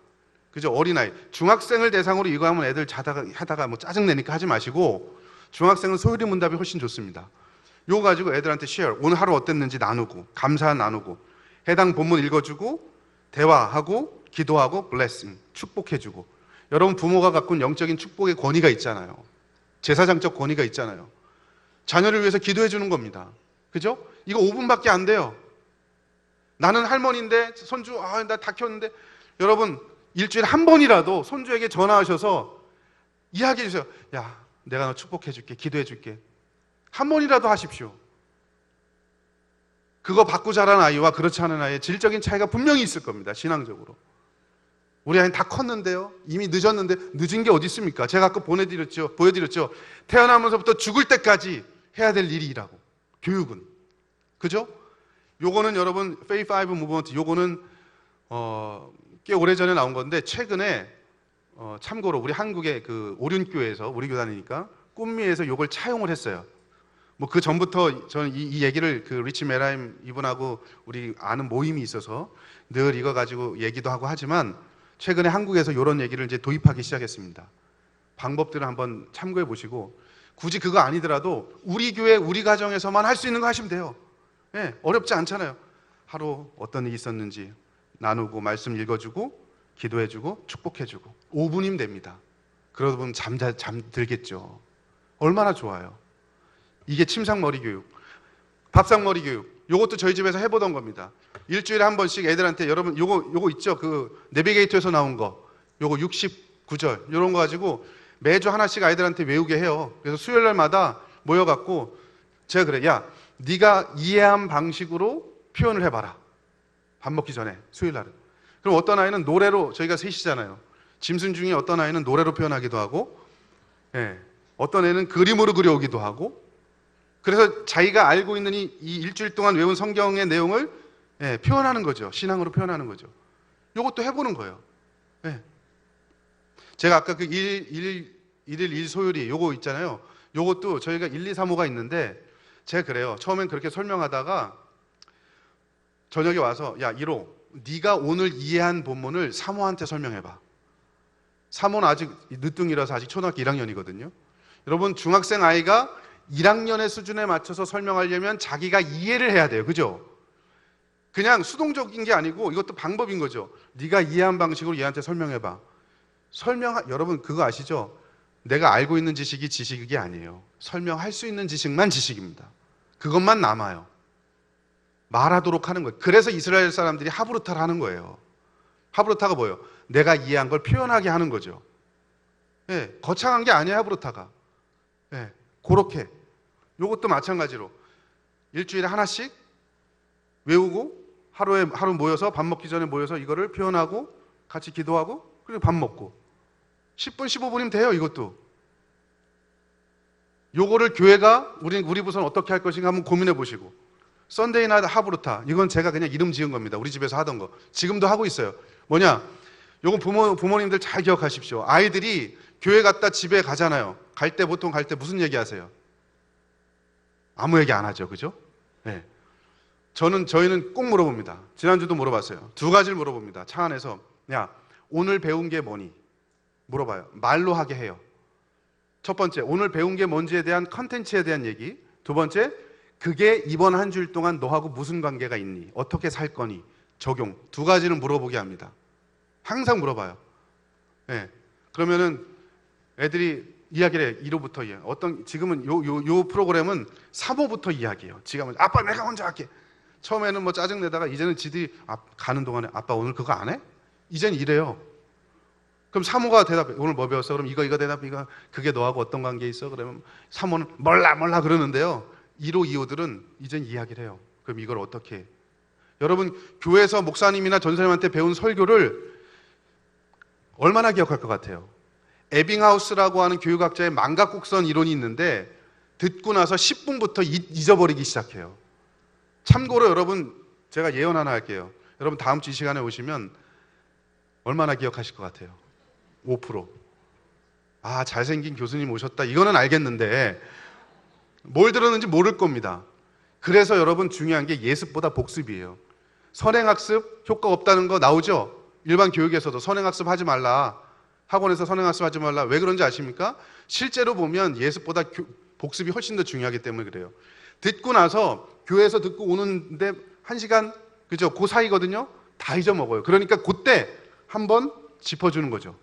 그죠? 어린아이. 중학생을 대상으로 이거 하면 애들 하다가 뭐 짜증내니까 하지 마시고 중학생은 소유리 문답이 훨씬 좋습니다. 이거 가지고 애들한테 share. 오늘 하루 어땠는지 나누고 감사 나누고 해당 본문 읽어주고 대화하고 기도하고 blessing. 축복해주고. 여러분 부모가 갖고 있는 영적인 축복의 권위가 있잖아요. 제사장적 권위가 있잖아요. 자녀를 위해서 기도해 주는 겁니다. 그죠? 이거 5분밖에 안 돼요. 나는 할머니인데 손주 나 다 키웠는데 여러분 일주일에 한 번이라도 손주에게 전화하셔서 이야기해 주세요. 야, 내가 너 축복해 줄게. 기도해 줄게. 한 번이라도 하십시오. 그거 받고 자란 아이와 그렇지 않은 아이의 질적인 차이가 분명히 있을 겁니다. 신앙적으로. 우리 아이는 다 컸는데요. 이미 늦었는데 늦은 게 어디 있습니까? 제가 아까 보여드렸죠. 태어나면서부터 죽을 때까지 해야 될 일이라고. 교육은. 그죠? 요거는 여러분 페이스 5 무브먼트 요거는 꽤 오래전에 나온 건데 최근에 참고로 우리 한국의 그 오륜교회에서 우리 교단이니까 꿈미에서 요걸 차용을 했어요. 뭐 그 전부터 저는 이 얘기를 그 리치 멜하임 이분하고 우리 아는 모임이 있어서 늘 이거 가지고 얘기도 하고 하지만 최근에 한국에서 이런 얘기를 이제 도입하기 시작했습니다. 방법들을 한번 참고해 보시고 굳이 그거 아니더라도 우리 교회, 우리 가정에서만 할 수 있는 거 하시면 돼요. 네, 어렵지 않잖아요. 하루 어떤 일이 있었는지 나누고 말씀 읽어주고 기도해주고 축복해주고 5분이면 됩니다. 그러다 보면 잠들겠죠. 얼마나 좋아요. 이게 침상머리 교육, 밥상머리 교육, 요것도 저희 집에서 해보던 겁니다. 일주일에 한 번씩 애들한테 여러분 요거 있죠? 그 내비게이터에서 나온 거 요거 69절 요런 거 가지고 매주 하나씩 아이들한테 외우게 해요. 그래서 수요일 날마다 모여갖고 제가 그래, 야 네가 이해한 방식으로 표현을 해봐라. 밥 먹기 전에 수요일 날은. 그럼 어떤 아이는 노래로, 저희가 셋이잖아요. 짐승 중에 어떤 아이는 노래로 표현하기도 하고, 어떤 애는 그림으로 그려오기도 하고, 그래서 자기가 알고 있는 이 일주일 동안 외운 성경의 내용을 표현하는 거죠. 신앙으로 표현하는 거죠. 이것도 해보는 거예요. 제가 아까 그 1일 1소요리 요거 있잖아요. 요것도 저희가 1, 2, 3호가 있는데 제가 그래요. 처음엔 그렇게 설명하다가 저녁에 와서 야 1호 네가 오늘 이해한 본문을 3호한테 설명해봐. 3호는 아직 늦둥이라서 아직 초등학교 1학년이거든요. 여러분 중학생 아이가 1학년의 수준에 맞춰서 설명하려면 자기가 이해를 해야 돼요. 그죠? 그냥 수동적인 게 아니고 이것도 방법인 거죠. 네가 이해한 방식으로 얘한테 설명해봐. 여러분 그거 아시죠? 내가 알고 있는 지식이 지식이 아니에요. 설명할 수 있는 지식만 지식입니다. 그것만 남아요. 말하도록 하는 거예요. 그래서 이스라엘 사람들이 하브루타를 하는 거예요. 하브루타가 뭐예요? 내가 이해한 걸 표현하게 하는 거죠. 거창한 게 아니에요, 하브루타가. 그렇게. 요것도 마찬가지로 일주일에 하나씩 외우고 하루 모여서 밥 먹기 전에 모여서 이거를 표현하고 같이 기도하고 그리고 밥 먹고 10분 15분이면 돼요. 이것도 요거를 교회가 우리 부서는 어떻게 할 것인가 한번 고민해 보시고 썬데이 나이트 하브루타 이건 제가 그냥 이름 지은 겁니다. 우리 집에서 하던 거 지금도 하고 있어요. 뭐냐 요건 부모님들 잘 기억하십시오. 아이들이 교회 갔다 집에 가잖아요. 보통 갈 때 무슨 얘기 하세요? 아무 얘기 안 하죠. 그죠? 저희는 꼭 물어봅니다. 지난주도 물어봤어요. 2가지를 물어봅니다. 차 안에서 야 오늘 배운 게 뭐니? 물어봐요. 말로 하게 해요. 첫 번째, 오늘 배운 게 뭔지에 대한 컨텐츠에 대한 얘기. 두 번째, 그게 이번 한 주일 동안 너하고 무슨 관계가 있니? 어떻게 살 거니? 적용. 2가지는 물어보게 합니다. 항상 물어봐요. 그러면은 애들이 이야기를 해. 1호부터 이해. 지금은 요 프로그램은 3호부터 이야기해요. 지금은 아빠 내가 먼저 할게. 처음에는 뭐 짜증내다가 이제는 지들이 가는 동안에 아빠 오늘 그거 안 해? 이제는 이래요. 그럼 3호가 대답해. 오늘 뭐 배웠어? 그럼 이거 대답, 그게 너하고 어떤 관계 있어? 그러면 3호는 몰라 그러는데요. 1호, 2호들은 이젠 이야기를 해요. 그럼 이걸 어떻게 해? 여러분, 교회에서 목사님이나 전사님한테 배운 설교를 얼마나 기억할 것 같아요? 에빙하우스라고 하는 교육학자의 망각곡선 이론이 있는데 듣고 나서 10분부터 잊어버리기 시작해요. 참고로 여러분, 제가 예언 하나 할게요. 여러분 다음 주 이 시간에 오시면 얼마나 기억하실 것 같아요? 5%. 잘생긴 교수님 오셨다. 이거는 알겠는데 뭘 들었는지 모를 겁니다. 그래서 여러분 중요한 게 예습보다 복습이에요. 선행학습 효과 없다는 거 나오죠? 일반 교육에서도 선행학습 하지 말라. 학원에서 선행학습 하지 말라. 왜 그런지 아십니까? 실제로 보면 예습보다 복습이 훨씬 더 중요하기 때문에 그래요. 듣고 나서 교회에서 듣고 오는데 1시간 그죠? 그 사이거든요. 다 잊어먹어요. 그러니까 그때 한번 짚어주는 거죠.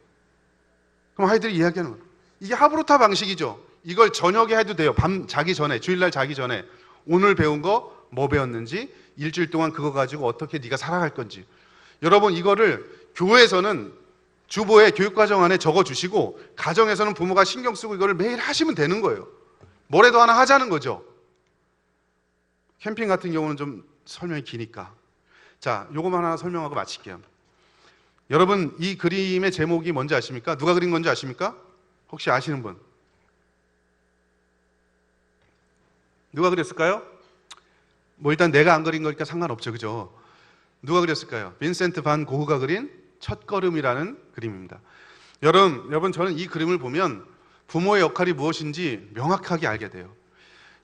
그럼 아이들이 이야기하는 거예요. 이게 하브루타 방식이죠. 이걸 저녁에 해도 돼요. 밤 자기 전에, 주일날 자기 전에 오늘 배운 거 뭐 배웠는지 일주일 동안 그거 가지고 어떻게 네가 살아갈 건지. 여러분 이거를 교회에서는 주보에 교육과정 안에 적어주시고 가정에서는 부모가 신경 쓰고 이거를 매일 하시면 되는 거예요. 뭐래도 하나 하자는 거죠. 캠핑 같은 경우는 좀 설명이 기니까 자, 요거만 하나 설명하고 마칠게요. 여러분 이 그림의 제목이 뭔지 아십니까? 누가 그린 건지 아십니까? 혹시 아시는 분? 누가 그렸을까요? 뭐 일단 내가 안 그린 거니까 상관없죠. 그죠? 누가 그렸을까요? 빈센트 반 고흐가 그린 첫걸음이라는 그림입니다. 여러분 저는 이 그림을 보면 부모의 역할이 무엇인지 명확하게 알게 돼요.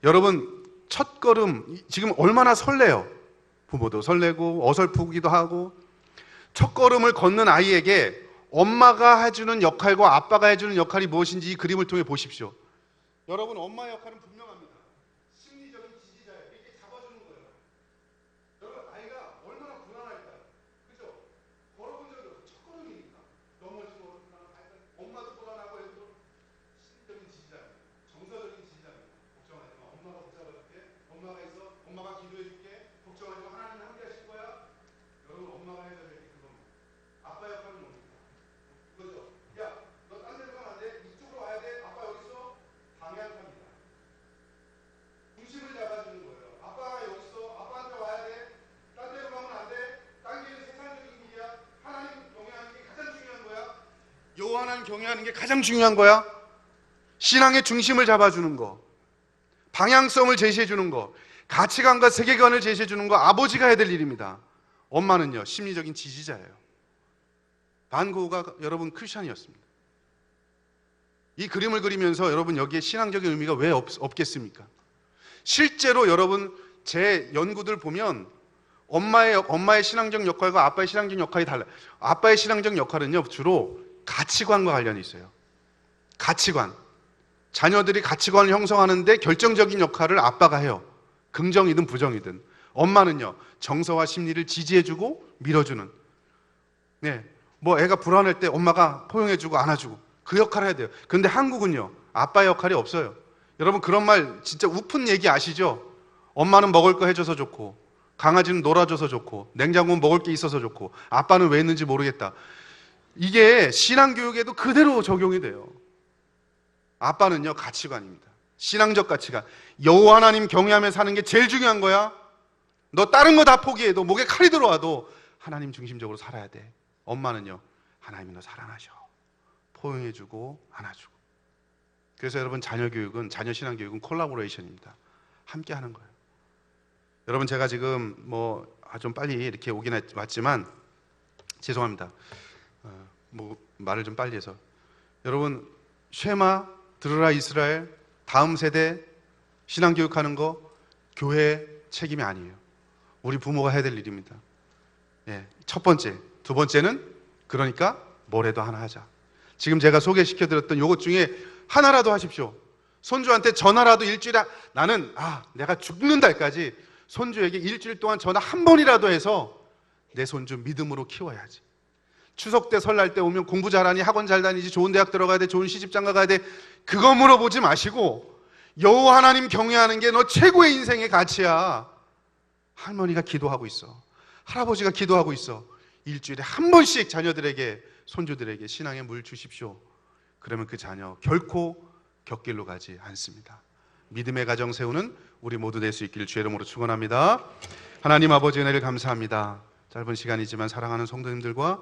여러분 첫걸음 지금 얼마나 설레요. 부모도 설레고 어설프기도 하고 첫걸음을 걷는 아이에게 엄마가 해주는 역할과 아빠가 해주는 역할이 무엇인지 이 그림을 통해 보십시오. 여러분 엄마의 역할은 분명합니다. 심리적인 지지자예요. 이렇게 잡아주는 거예요. 여러분 아이가 얼마나 불안할까요? 그죠? 하나님 경외하는 게 가장 중요한 거야. 신앙의 중심을 잡아주는 거, 방향성을 제시해 주는 거, 가치관과 세계관을 제시해 주는 거 아버지가 해야 될 일입니다. 엄마는요, 심리적인 지지자예요. 반 고흐가 여러분 크리스찬이었습니다. 이 그림을 그리면서 여러분 여기에 신앙적인 의미가 왜 없겠습니까? 실제로 여러분 제 연구들 보면 엄마의 신앙적 역할과 아빠의 신앙적 역할이 달라요. 아빠의 신앙적 역할은요, 주로 가치관과 관련이 있어요. 가치관. 자녀들이 가치관을 형성하는데 결정적인 역할을 아빠가 해요. 긍정이든 부정이든. 엄마는요, 정서와 심리를 지지해주고 밀어주는. 네, 뭐 애가 불안할 때 엄마가 포용해주고 안아주고 그 역할을 해야 돼요. 그런데 한국은요, 아빠의 역할이 없어요. 여러분 그런 말 진짜 우픈 얘기 아시죠? 엄마는 먹을 거 해줘서 좋고, 강아지는 놀아줘서 좋고, 냉장고는 먹을 게 있어서 좋고, 아빠는 왜 있는지 모르겠다. 이게 신앙교육에도 그대로 적용이 돼요. 아빠는요, 가치관입니다. 신앙적 가치관. 여호와 하나님 경외하며 사는 게 제일 중요한 거야. 너 다른 거 다 포기해도, 목에 칼이 들어와도 하나님 중심적으로 살아야 돼. 엄마는요, 하나님이 너 사랑하셔. 포용해주고 안아주고. 그래서 여러분 자녀 신앙 교육은 콜라보레이션입니다. 함께 하는 거예요. 여러분 제가 지금 좀 빨리 이렇게 오긴 왔지만 죄송합니다. 말을 좀 빨리 해서. 여러분 쉐마 들으라 이스라엘, 다음 세대 신앙 교육하는 거 교회 책임이 아니에요. 우리 부모가 해야 될 일입니다. 예, 첫 번째. 두 번째는 그러니까 뭐래도 하나 하자. 지금 제가 소개시켜드렸던 요것 중에 하나라도 하십시오. 손주한테 전화라도 일주일에, 나는 내가 죽는 날까지 손주에게 일주일 동안 전화 한 번이라도 해서 내 손주 믿음으로 키워야지. 추석 때 설날 때 오면 공부 잘하니, 학원 잘 다니지, 좋은 대학 들어가야 돼, 좋은 시집장가 가야 돼, 그거 물어보지 마시고 여호와 하나님 경외하는 게 너 최고의 인생의 가치야. 할머니가 기도하고 있어, 할아버지가 기도하고 있어. 일주일에 한 번씩 자녀들에게, 손주들에게 신앙의 물 주십시오. 그러면 그 자녀 결코 곁길로 가지 않습니다. 믿음의 가정 세우는 우리 모두 될 수 있기를 주의 이름으로 축원합니다. 하나님 아버지 은혜를 감사합니다. 짧은 시간이지만 사랑하는 성도님들과